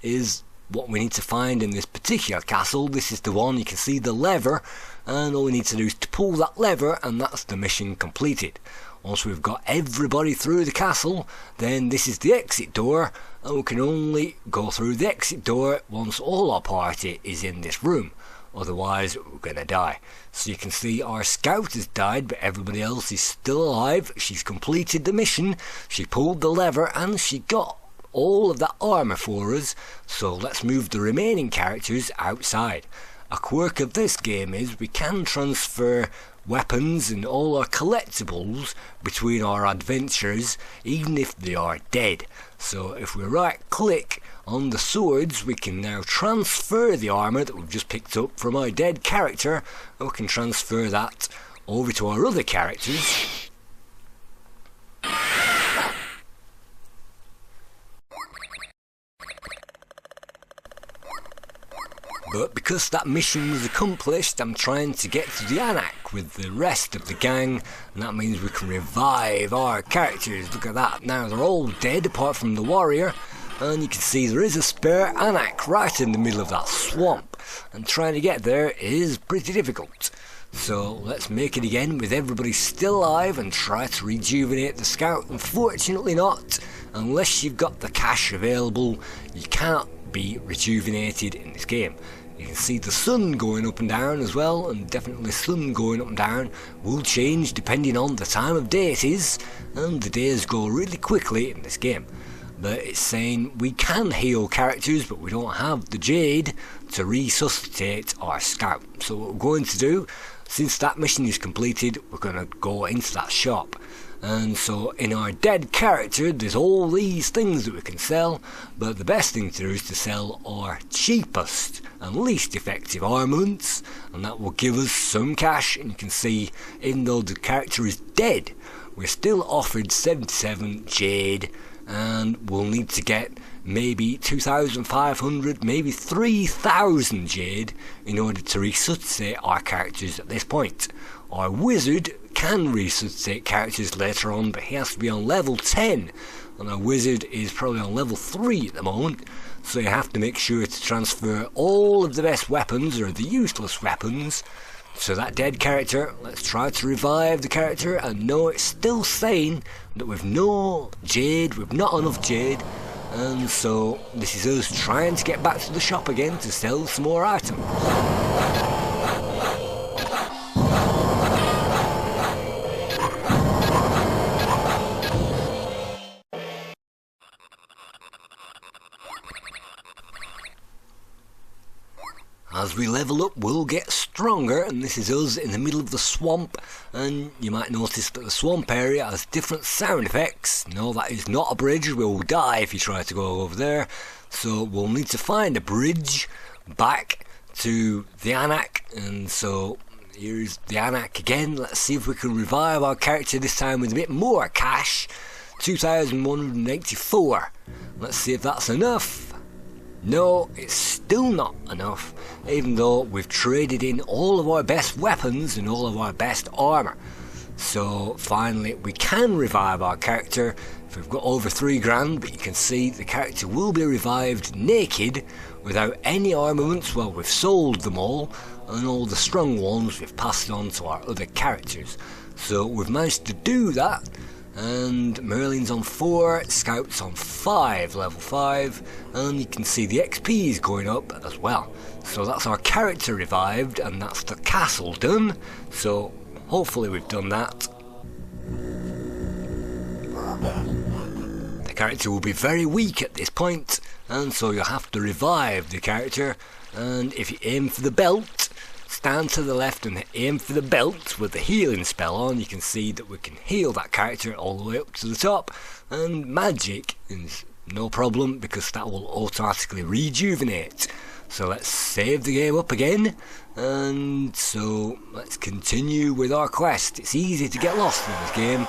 is what we need to find in this particular castle. This is the one. You can see the lever, and all we need to do is to pull that lever, and that's the mission completed. Once we've got everybody through the castle, then this is the exit door, and we can only go through the exit door once all our party is in this room, otherwise we're gonna die. So you can see our scout has died, but everybody else is still alive. She's completed the mission, she pulled the lever, and she got all of that armour for us. So let's move the remaining characters outside. A quirk of this game is we can transfer weapons and all our collectibles between our adventures even if they are dead. So if we right click on the swords, we can now transfer the armour that we've just picked up from our dead character, and we can transfer that over to our other characters. But because that mission was accomplished, I'm trying to get to the Anak with the rest of the gang, and that means we can revive our characters. Look at that, now they're all dead apart from the warrior, and you can see there is a spare Anak right in the middle of that swamp, and trying to get there is pretty difficult. So let's make it again with everybody still alive and try to rejuvenate the scout. Unfortunately not, unless you've got the cash available, you can't be rejuvenated in this game. You can see the sun going up and down as well, and definitely sun going up and down will change depending on the time of day it is, and the days go really quickly in this game. But it's saying we can heal characters, but we don't have the jade to resuscitate our scout. So what we're going to do, since that mission is completed, we're going to go into that shop. And so in our dead character there's all these things that we can sell, but the best thing to do is to sell our cheapest and least effective armaments, and that will give us some cash. And you can see, even though the character is dead, we're still offered 77 jade, and we'll need to get maybe 2,500, maybe 3,000 jade in order to resuscitate our characters at this point. Our wizard can resuscitate characters later on, but he has to be on level 10, and our wizard is probably on level 3 at the moment, so you have to make sure to transfer all of the best weapons, or the useless weapons, to that dead character. Let's try to revive the character, and no, it's still saying that we've no jade, we've not enough jade, and so this is us trying to get back to the shop again to sell some more items. As we level up, we'll get stronger, and this is us in the middle of the swamp, and you might notice that the swamp area has different sound effects. No, that is not a bridge. We'll die if you try to go over there, so we'll need to find a bridge back to the Anak. And so here's the Anak again. Let's see if we can revive our character this time with a bit more cash. 2,184. Let's see if that's enough. No, it's still not enough, even though we've traded in all of our best weapons and all of our best armour. So finally we can revive our character if we've got over 3 grand, but you can see the character will be revived naked without any armaments. Well, we've sold them all, and all the strong ones we've passed on to our other characters. So we've managed to do that. And Merlin's on 4, Scout's on 5, level 5, and you can see the XP is going up as well. So that's our character revived, and that's the castle done. So hopefully we've done that. The character will be very weak at this point, and so you'll have to revive the character. And if you aim for the belt, stand to the left and aim for the belt with the healing spell on, you can see that we can heal that character all the way up to the top, and magic is no problem because that will automatically rejuvenate. So let's save the game up again, and so let's continue with our quest. It's easy to get lost in this game.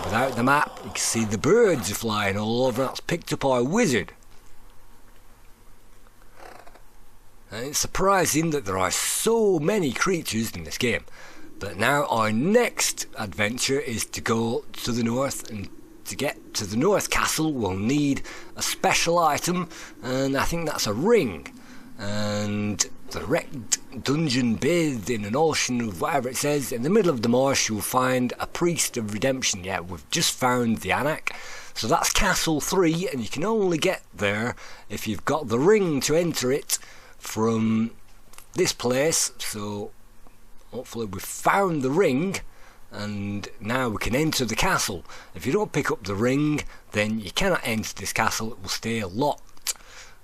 Without the map, you can see the birds are flying all over. That's picked up our wizard. And it's surprising that there are so many creatures in this game. But now our next adventure is to go to the north, and to get to the North Castle we'll need a special item, and I think that's a ring. And the wrecked dungeon bathed in an ocean of whatever it says, in the middle of the marsh you'll find a priest of redemption. Yeah, we've just found the Anak. So that's Castle 3, and you can only get there if you've got the ring to enter it from this place. So hopefully we've found the ring, and now we can enter the castle. If you don't pick up the ring, then you cannot enter this castle. It will stay locked.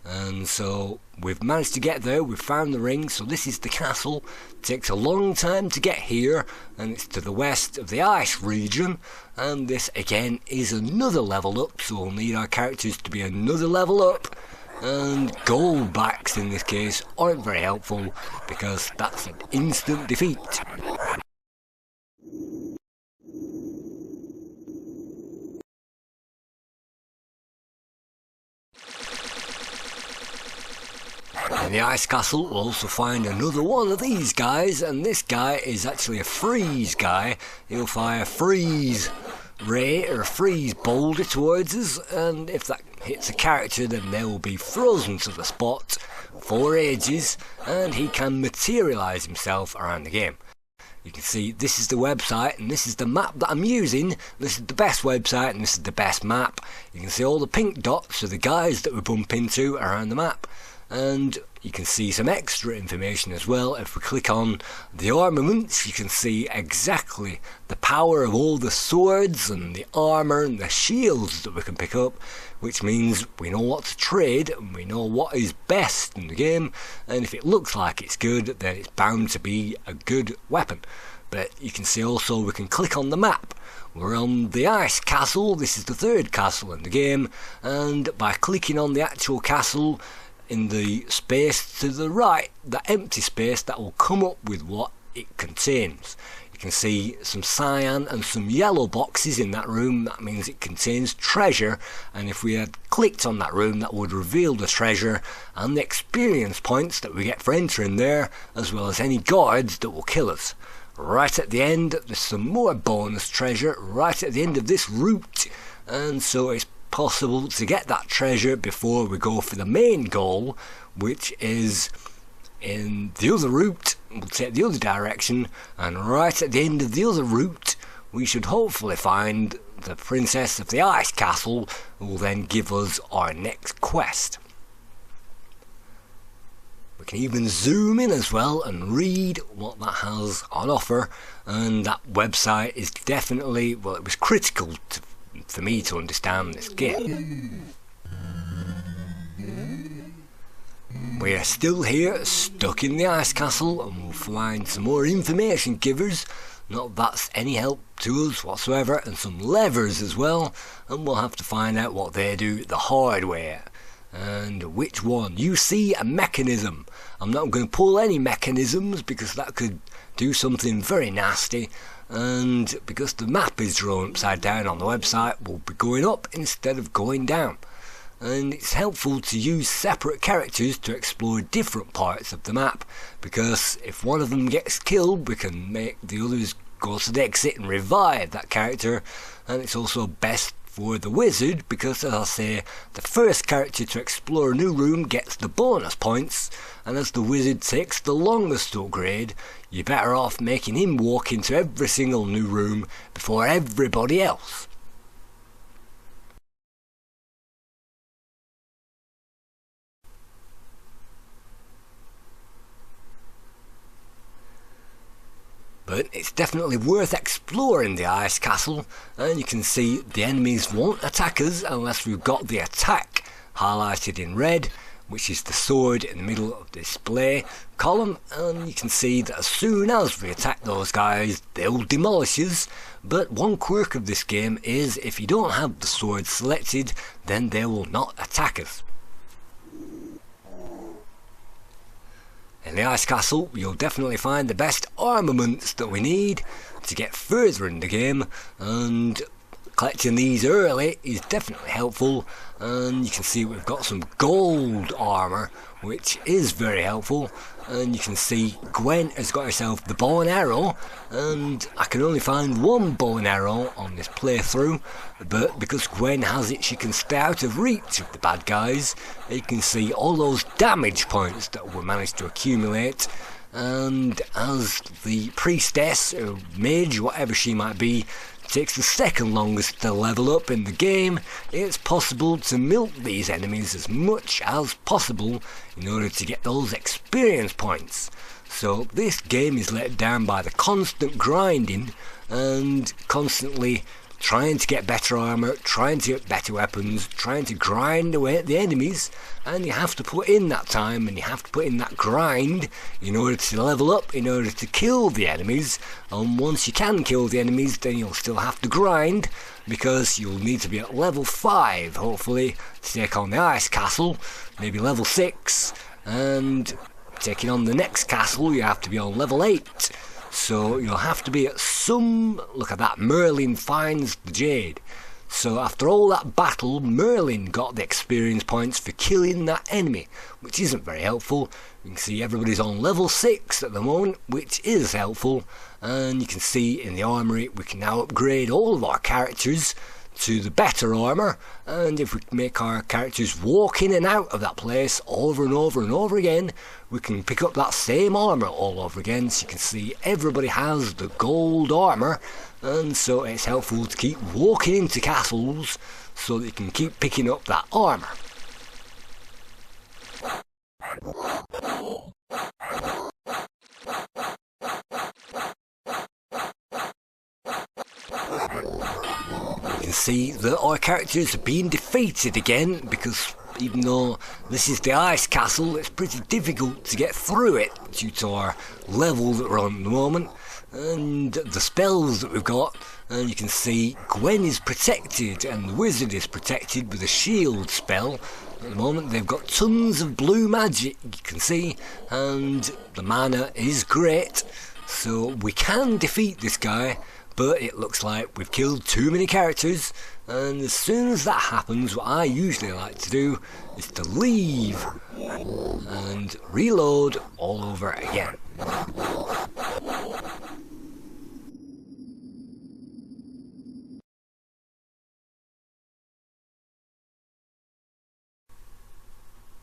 And so we've managed to get there. We've found the ring. So this is the castle. It takes a long time to get here, and it's to the west of the ice region. And this again is another level up, so we'll need our characters to be another level up. And gold backs in this case aren't very helpful because that's an instant defeat. In the ice castle we'll also find another one of these guys, and this guy is actually a freeze guy. He'll fire freeze ray or freeze boulder towards us, and if that hits a character then they will be frozen to the spot for ages, and he can materialise himself around the game. You can see this is the website and this is the map that I'm using. This is the best website and this is the best map. You can see all the pink dots are the guys that we bump into around the map. And you can see some extra information as well. If we click on the armaments, you can see exactly the power of all the swords and the armour and the shields that we can pick up, which means we know what to trade and we know what is best in the game, and if it looks like it's good, then it's bound to be a good weapon. But you can see also we can click on the map. We're on the ice castle. This is the third castle in the game, and by clicking on the actual castle, in the space to the right, that empty space, that will come up with what it contains. You can see some cyan and some yellow boxes in that room. That means it contains treasure, and if we had clicked on that room, that would reveal the treasure and the experience points that we get for entering there, as well as any guards that will kill us. Right at the end, there's some more bonus treasure right at the end of this route, and so it's possible to get that treasure before we go for the main goal, which is in the other route. We'll take the other direction, and right at the end of the other route we should hopefully find the princess of the ice castle, who will then give us our next quest. We can even zoom in as well and read what that has on offer, and that website is definitely, well, it was critical for me to understand this game. We are still here, stuck in the ice castle, and we'll find some more information givers, not that that's any help to us whatsoever, and some levers as well, and we'll have to find out what they do the hard way. And which one? You see a mechanism. I'm not going to pull any mechanisms because that could do something very nasty, and because the map is drawn upside down on the website, we'll be going up instead of going down. And it's helpful to use separate characters to explore different parts of the map, because if one of them gets killed, we can make the others go to the exit and revive that character. And it's also best for the wizard, because as I say, the first character to explore a new room gets the bonus points, and as the wizard takes the longest to upgrade, you're better off making him walk into every single new room before everybody else. But it's definitely worth exploring the ice castle, and you can see the enemies won't attack us unless we've got the attack highlighted in red, which is the sword in the middle of the display column, and you can see that as soon as we attack those guys, they'll demolish us. But one quirk of this game is if you don't have the sword selected, then they will not attack us. In the ice castle, you'll definitely find the best armaments that we need to get further in the game, and collecting these early is definitely helpful. And you can see we've got some gold armour, which is very helpful. And you can see Gwen has got herself the bow and arrow, and I can only find one bow and arrow on this playthrough, but because Gwen has it, she can stay out of reach of the bad guys. You can see all those damage points that we managed to accumulate, and as the priestess or mage, whatever she might be, takes the second longest to level up in the game, it's possible to milk these enemies as much as possible in order to get those experience points. So this game is let down by the constant grinding and constantly trying to get better armour, trying to get better weapons, trying to grind away at the enemies, and you have to put in that time and you have to put in that grind in order to level up, in order to kill the enemies. And once you can kill the enemies, then you'll still have to grind, because you'll need to be at level 5 hopefully to take on the ice castle, maybe level 6, and taking on the next castle you have to be on level 8. So you'll have to be at some... Look at that, Merlin finds the jade. So after all that battle, Merlin got the experience points for killing that enemy, which isn't very helpful. You can see everybody's on level 6 at the moment, which is helpful. And you can see in the armory we can now upgrade all of our characters to the better armour, and if we make our characters walk in and out of that place over and over and over again, we can pick up that same armour all over again. So you can see everybody has the gold armour, and so it's helpful to keep walking into castles so that you can keep picking up that armour. You can see that our characters are being defeated again, because even though this is the ice castle, it's pretty difficult to get through it due to our level that we're on at the moment and the spells that we've got. And you can see Gwen is protected and the wizard is protected with a shield spell. At the moment they've got tons of blue magic, you can see, and the mana is great, so we can defeat this guy. But it looks like we've killed too many characters, and as soon as that happens, what I usually like to do is to leave and reload all over again.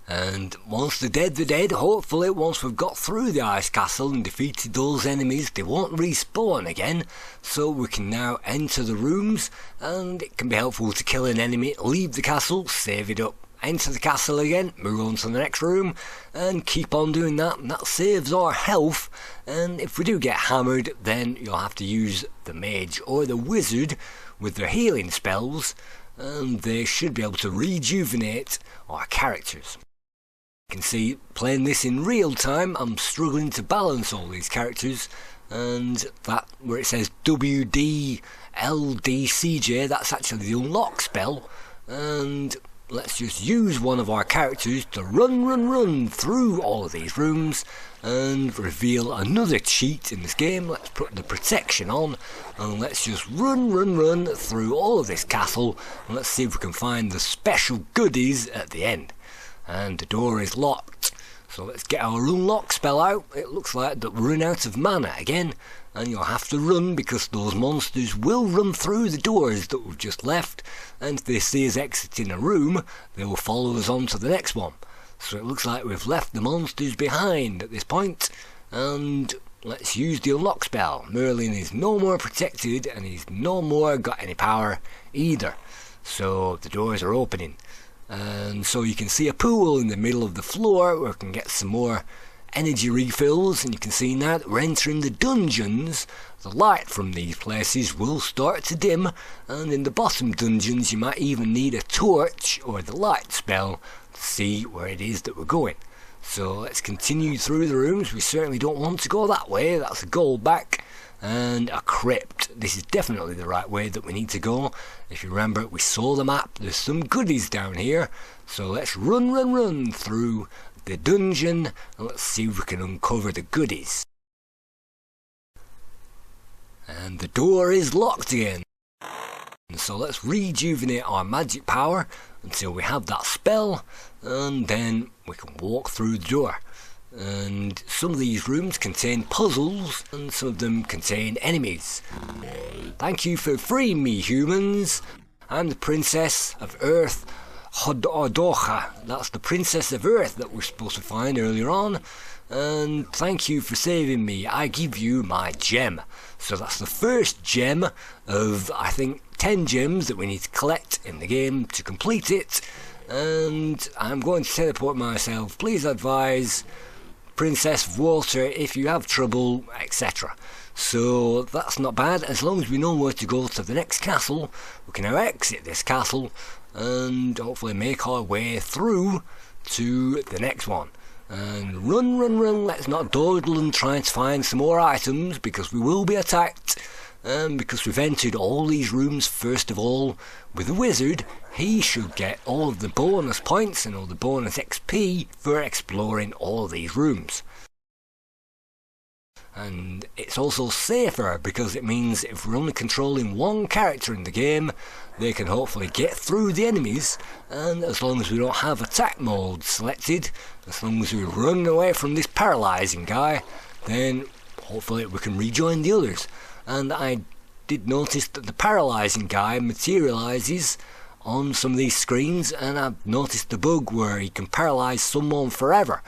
And once they're dead, hopefully once we've got through the ice castle and defeated those enemies, they won't respawn again, so we can now enter the rooms, and it can be helpful to kill an enemy, leave the castle, save it up, enter the castle again, move on to the next room, and keep on doing that, and that saves our health. And if we do get hammered, then you'll have to use the mage or the wizard with their healing spells, and they should be able to rejuvenate our characters. You can see, playing this in real time, I'm struggling to balance all these characters, and that where it says WDLDCJ, that's actually the unlock spell. And let's just use one of our characters to run through all of these rooms and reveal another cheat in this game. Let's put the protection on and let's just run through all of this castle, and let's see if we can find the special goodies at the end. And the door is locked, so let's get our unlock spell out. It looks like that we're running out of mana again, and you'll have to run because those monsters will run through the doors that we've just left, and if they see us exiting a room, they will follow us on to the next one. So it looks like we've left the monsters behind at this point, and let's use the unlock spell. Merlin is no more protected and he's no more got any power either, so the doors are opening. And so you can see a pool in the middle of the floor where we can get some more energy refills, and you can see now that we're entering the dungeons, the light from these places will start to dim, and in the bottom dungeons you might even need a torch or the light spell to see where it is that we're going. So let's continue through the rooms. We certainly don't want to go that way, that's a goal back. And a crypt. This is definitely the right way that we need to go. If you remember, we saw the map, there's some goodies down here, so let's run through the dungeon and let's see if we can uncover the goodies. And the door is locked again, and so let's rejuvenate our magic power until we have that spell, and then we can walk through the door. And some of these rooms contain puzzles, and some of them contain enemies. Thank you for freeing me, humans. I'm the Princess of Earth, Hodocha. That's the Princess of Earth that we're supposed to find earlier on. And thank you for saving me. I give you my gem. So that's the first gem of, I think, 10 gems that we need to collect in the game to complete it. And I'm going to teleport myself. Please advise Princess of Water if you have trouble, etc. So that's not bad. As long as we know where to go to the next castle, we can now exit this castle and hopefully make our way through to the next one. And run, let's not dawdle and try to find some more items, because we will be attacked. And because we've entered all these rooms first of all with the wizard, he should get all of the bonus points and all the bonus XP for exploring all of these rooms. And it's also safer because it means if we're only controlling one character in the game, they can hopefully get through the enemies, and as long as we don't have attack mode selected, as long as we run away from this paralysing guy, then hopefully we can rejoin the others. And I did notice that the paralysing guy materialises on some of these screens, and I've noticed the bug where he can paralyse someone forever.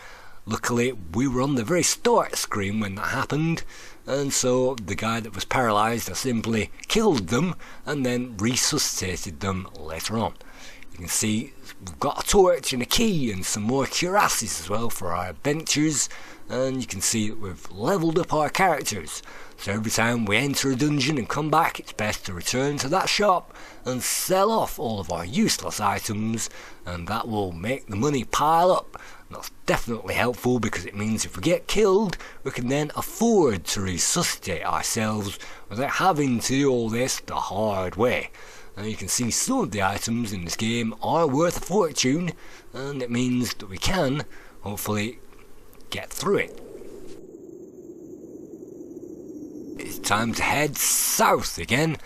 Luckily we were on the very start screen when that happened, and so the guy that was paralysed, I simply killed them and then resuscitated them later on. You can see we've got a torch and a key and some more cuirasses as well for our adventures, and you can see that we've levelled up our characters. So every time we enter a dungeon and come back, it's best to return to that shop and sell off all of our useless items, and that will make the money pile up. And that's definitely helpful because it means if we get killed, we can then afford to resuscitate ourselves without having to do all this the hard way. And you can see some of the items in this game are worth a fortune, and it means that we can hopefully get through it. It's time to head south again,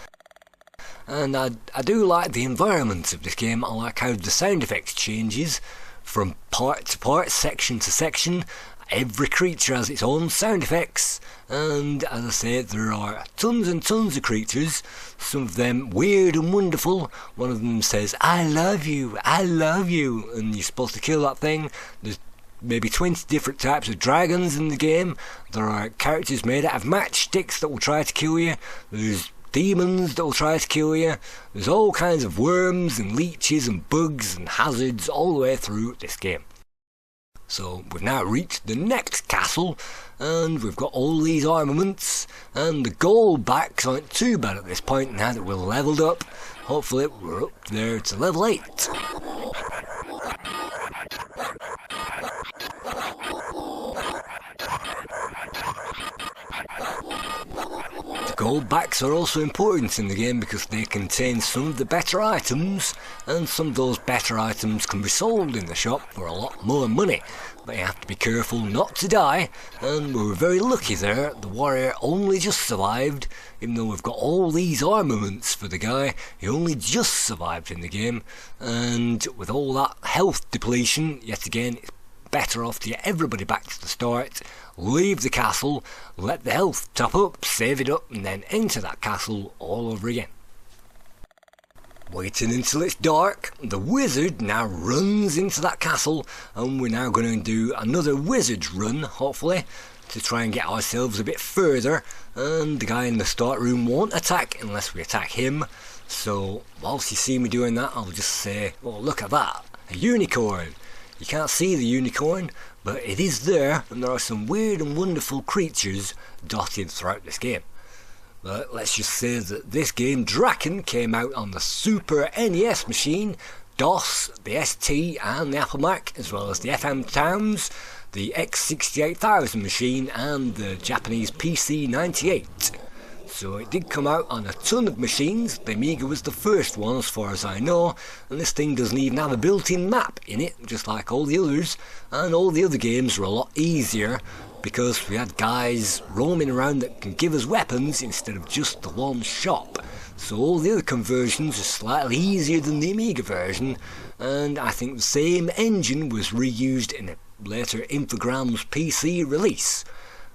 and I do like the environment of this game. I like how the sound effects changes from part to part, section to section. Every creature has its own sound effects, and as I said, there are tons and tons of creatures, some of them weird and wonderful. One of them says, I love you, and you're supposed to kill that thing. There's maybe 20 different types of dragons in the game. There are characters made out of matchsticks that will try to kill you. There's demons that will try to kill you. There's all kinds of worms and leeches and bugs and hazards all the way through this game. So we've now reached the next castle, and we've got all these armaments, and the gold backs aren't too bad at this point now that we're leveled up. Hopefully we're up there to level 8. Gold backs are also important in the game because they contain some of the better items, and some of those better items can be sold in the shop for a lot more money. But you have to be careful not to die, and we were very lucky there. The warrior only just survived, even though we've got all these armaments for the guy. He only just survived in the game, and with all that health depletion, yet again, it's better off to get everybody back to the start, leave the castle, let the health top up, save it up, and then enter that castle all over again. Waiting until it's dark, the wizard now runs into that castle, and we're now going to do another wizard's run, hopefully, to try and get ourselves a bit further, and the guy in the start room won't attack unless we attack him. So whilst you see me doing that, I'll just say, oh, look at that, a unicorn. You can't see the unicorn, but it is there, and there are some weird and wonderful creatures dotted throughout this game. But let's just say that this game, Drakkhen, came out on the Super NES machine, DOS, the ST and the Apple Mac, as well as the FM Towns, the X68000 machine and the Japanese PC-98. So it did come out on a ton of machines. The Amiga was the first one as far as I know, and this thing doesn't even have a built-in map in it, just like all the others, and all the other games were a lot easier because we had guys roaming around that can give us weapons instead of just the one shop. So all the other conversions are slightly easier than the Amiga version, and I think the same engine was reused in a later Infograms PC release.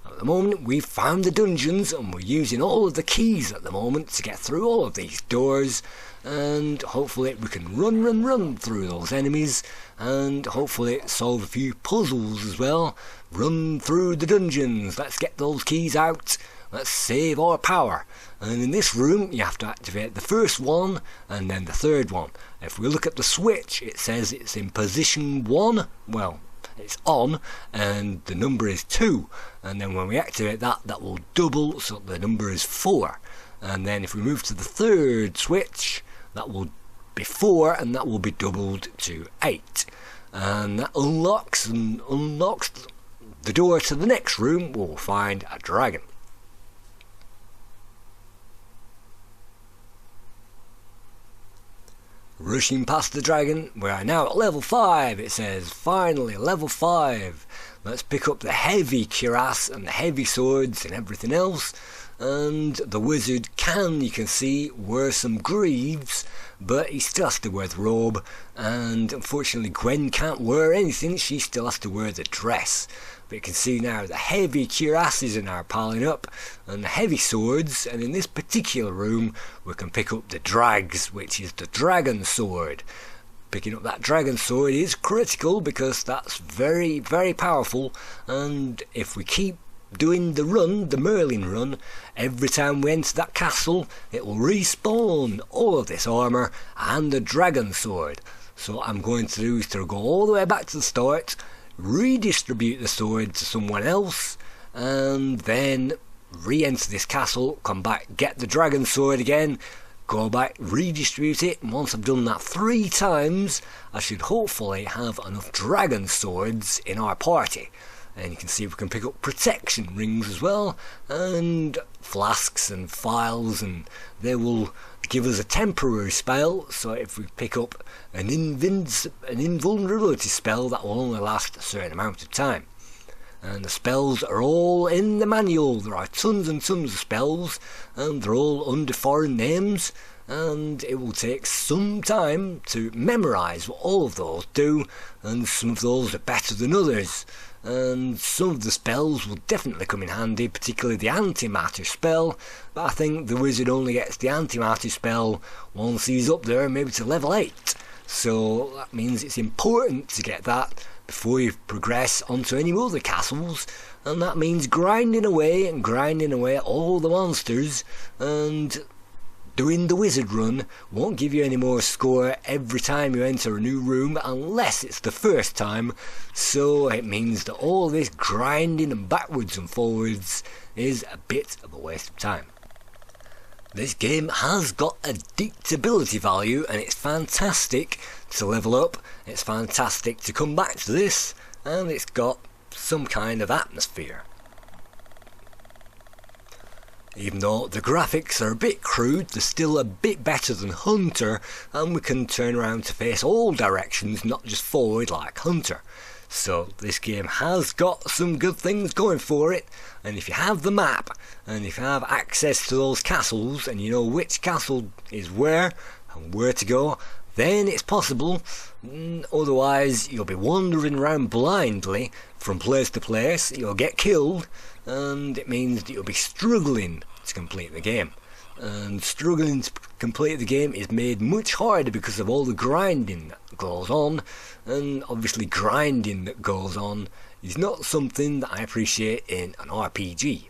At the moment we've found the dungeons, and we're using all of the keys at the moment to get through all of these doors, and hopefully we can run through those enemies, and hopefully solve a few puzzles as well. Run through the dungeons, let's get those keys out, let's save our power. And in this room you have to activate the first one and then the third one. If we look at the switch, it says it's in position 1, well, it's on, and the number is 2, and then when we activate that, that will double, so the number is 4. And then if we move to the third switch, that will be 4, and that will be doubled to 8, and that unlocks the door to the next room. We'll find a dragon. Rushing past the dragon, we are now at level 5. It says, finally, level 5. Let's pick up the heavy cuirass and the heavy swords and everything else. And the wizard can, you can see, wear some greaves, but he still has to wear the robe, and unfortunately Gwen can't wear anything, she still has to wear the dress. But you can see now the heavy cuirasses are now piling up, and the heavy swords, and in this particular room we can pick up the drags, which is the dragon sword. Picking up that dragon sword is critical because that's very, very powerful, and if we keep doing the run, the Merlin run, every time we enter that castle it will respawn all of this armour and the dragon sword. So what I'm going to do is to go all the way back to the start, redistribute the sword to someone else, and then re-enter this castle, come back, get the dragon sword again, go back, redistribute it, and once I've done that 3 times I should hopefully have enough dragon swords in our party. And you can see we can pick up protection rings as well, and flasks and phials, and they will give us a temporary spell. So if we pick up an invulnerability spell, that will only last a certain amount of time. And the spells are all in the manual. There are tons and tons of spells, and they're all under foreign names, and it will take some time to memorise what all of those do, and some of those are better than others. And some of the spells will definitely come in handy, particularly the antimatter spell, but I think the wizard only gets the antimatter spell once he's up there, maybe to level 8. So that means it's important to get that before you progress onto any other castles, and that means grinding away at all the monsters, and doing the wizard run won't give you any more score every time you enter a new room unless it's the first time, so it means that all this grinding and backwards and forwards is a bit of a waste of time. This game has got addictability value, and it's fantastic to level up, it's fantastic to come back to this, and it's got some kind of atmosphere. Even though the graphics are a bit crude, they're still a bit better than Hunter, and we can turn around to face all directions, not just forward like Hunter. So this game has got some good things going for it, and if you have the map, and if you have access to those castles, and you know which castle is where, and where to go, then it's possible. Otherwise you'll be wandering around blindly from place to place, you'll get killed, and it means that you'll be struggling to complete the game. And struggling to complete the game is made much harder because of all the grinding that goes on, and obviously grinding that goes on is not something that I appreciate in an RPG.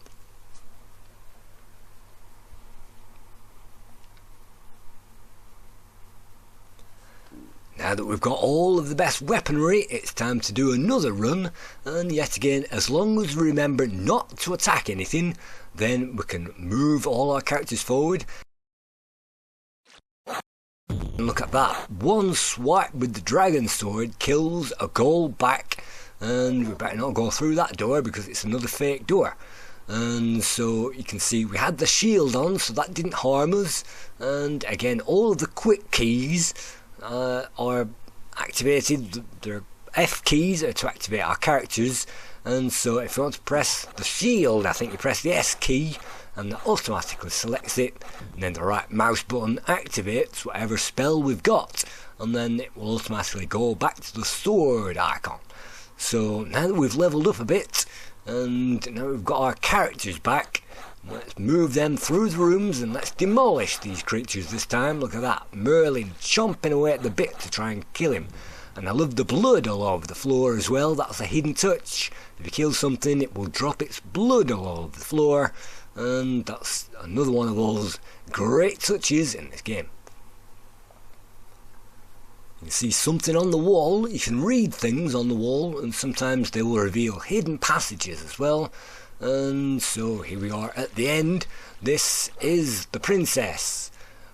Now that we've got all of the best weaponry, it's time to do another run, and yet again, as long as we remember not to attack anything, then we can move all our characters forward. And look at that, one swipe with the dragon sword kills a goal back, and we better not go through that door because it's another fake door. And so you can see we had the shield on, so that didn't harm us, and again all of the quick keys are activated. Their F keys are to activate our characters, and so if you want to press the shield, I think you press the S key and that automatically selects it, and then the right mouse button activates whatever spell we've got, and then it will automatically go back to the sword icon. So now that we've leveled up a bit and now we've got our characters back, let's move them through the rooms and let's demolish these creatures this time. Look at that, Merlin chomping away at the bit to try and kill him. And I love the blood all over the floor as well, that's a hidden touch. If you kill something it will drop its blood all over the floor, and that's another one of those great touches in this game. You can see something on the wall, you can read things on the wall, and sometimes they will reveal hidden passages as well. And so here we are at the end. This is the princess.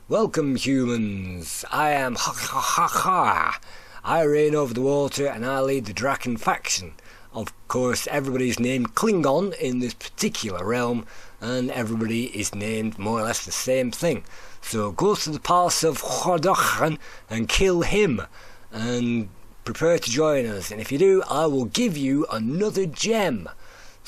Welcome humans, I am ha ha ha ha. I reign over the water and I lead the Drakkhen faction. Of course everybody's named Klingon in this particular realm, and everybody is named more or less the same thing. So go to the palace of Drakkhen and kill him, and prepare to join us, and if you do I will give you another gem.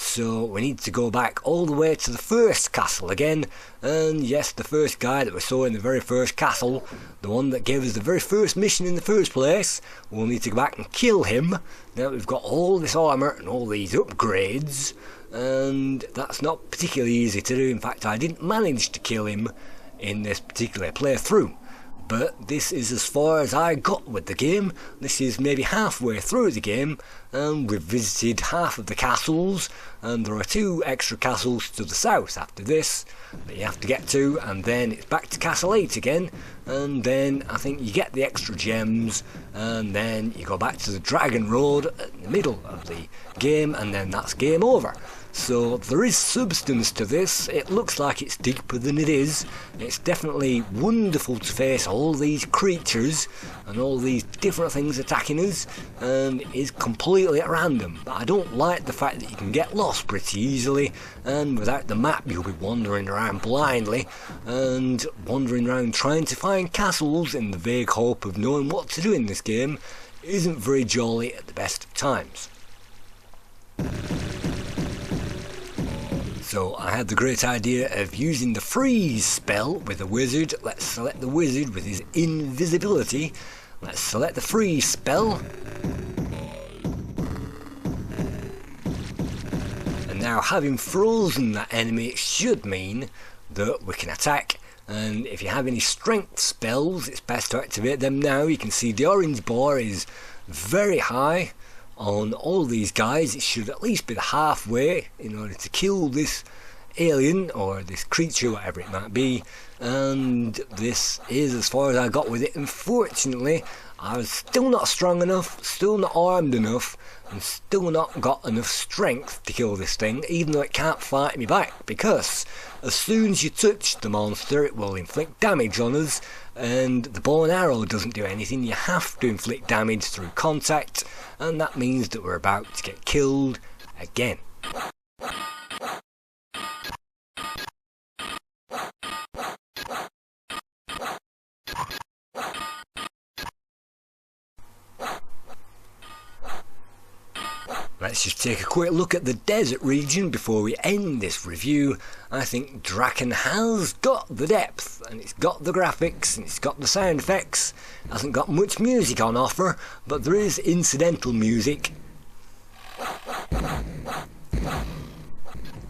So we need to go back all the way to the first castle again, and yes, the first guy that we saw in the very first castle, the one that gave us the very first mission in the first place, we'll need to go back and kill him. Now we've got all this armour and all these upgrades, and that's not particularly easy to do. In fact, I didn't manage to kill him in this particular playthrough. But this is as far as I got with the game. This is maybe halfway through the game, and we've visited half of the castles, and there are 2 extra castles to the south after this that you have to get to, and then it's back to Castle 8 again, and then I think you get the extra gems, and then you go back to the Dragon Road at the middle of the game, and then that's game over. So there is substance to this. It looks like it's deeper than it is. It's definitely wonderful to face all these creatures and all these different things attacking us, and it is completely at random. But I don't like the fact that you can get lost pretty easily, and without the map you'll be wandering around blindly and wandering around trying to find castles in the vague hope of knowing what to do in this game. It isn't very jolly at the best of times. So I had the great idea of using the freeze spell with the wizard. Let's select the wizard with his invisibility. Let's select the freeze spell. And now, having frozen that enemy, it should mean that we can attack. And if you have any strength spells, it's best to activate them now. You can see the orange bar is very high on all these guys. It should at least be the halfway in order to kill this alien or this creature, whatever it might be, and this is as far as I got with it. Unfortunately, I was still not strong enough, still not armed enough, and still not got enough strength to kill this thing, even though it can't fight me back, because as soon as you touch the monster it will inflict damage on us, and the bow and arrow doesn't do anything. You have to inflict damage through contact, and that means that we're about to get killed again. Let's just take a quick look at the desert region before we end this review. I think Drakkhen has got the depth, and it's got the graphics, and it's got the sound effects. It hasn't got much music on offer, but there is incidental music.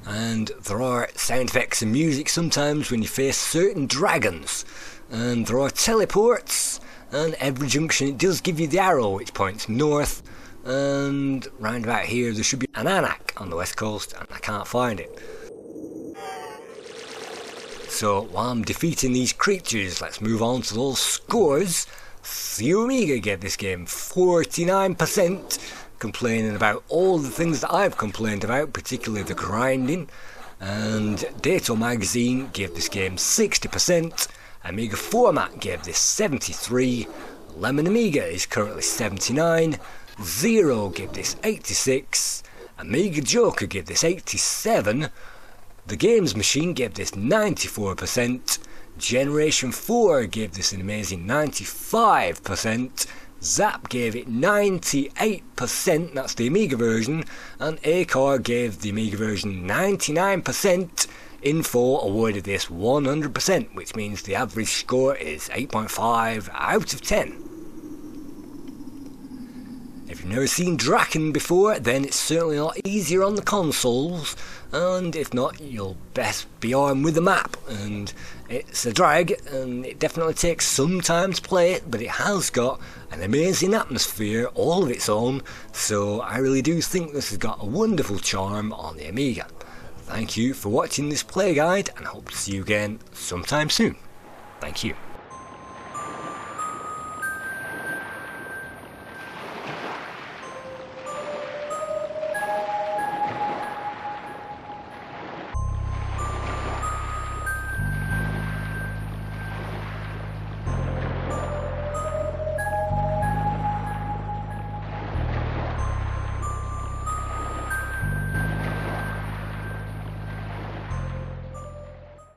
And there are sound effects and music sometimes when you face certain dragons. And there are teleports, and every junction it does give you the arrow which points north. And round about here there should be an anak on the west coast, and I can't find it. So while I'm defeating these creatures, let's move on to those scores. The Amiga gave this game 49%, complaining about all the things that I've complained about, particularly the grinding. And Dato magazine gave this game 60%. Amiga Format gave this 73%. Lemon Amiga is currently 79%. Zero gave this 86%, Amiga Joker gave this 87%, The Games Machine gave this 94%, Generation 4 gave this an amazing 95%, Zap gave it 98%, that's the Amiga version, and Acar gave the Amiga version 99%. Info awarded this 100%, which means the average score is 8.5 out of 10. If you've never seen Drakkhen before, then it's certainly a lot easier on the consoles, and if not, you'll best be armed with a map. And it's a drag, and it definitely takes some time to play it, but it has got an amazing atmosphere all of its own, so I really do think this has got a wonderful charm on the Amiga. Thank you for watching this play guide, and I hope to see you again sometime soon. Thank you.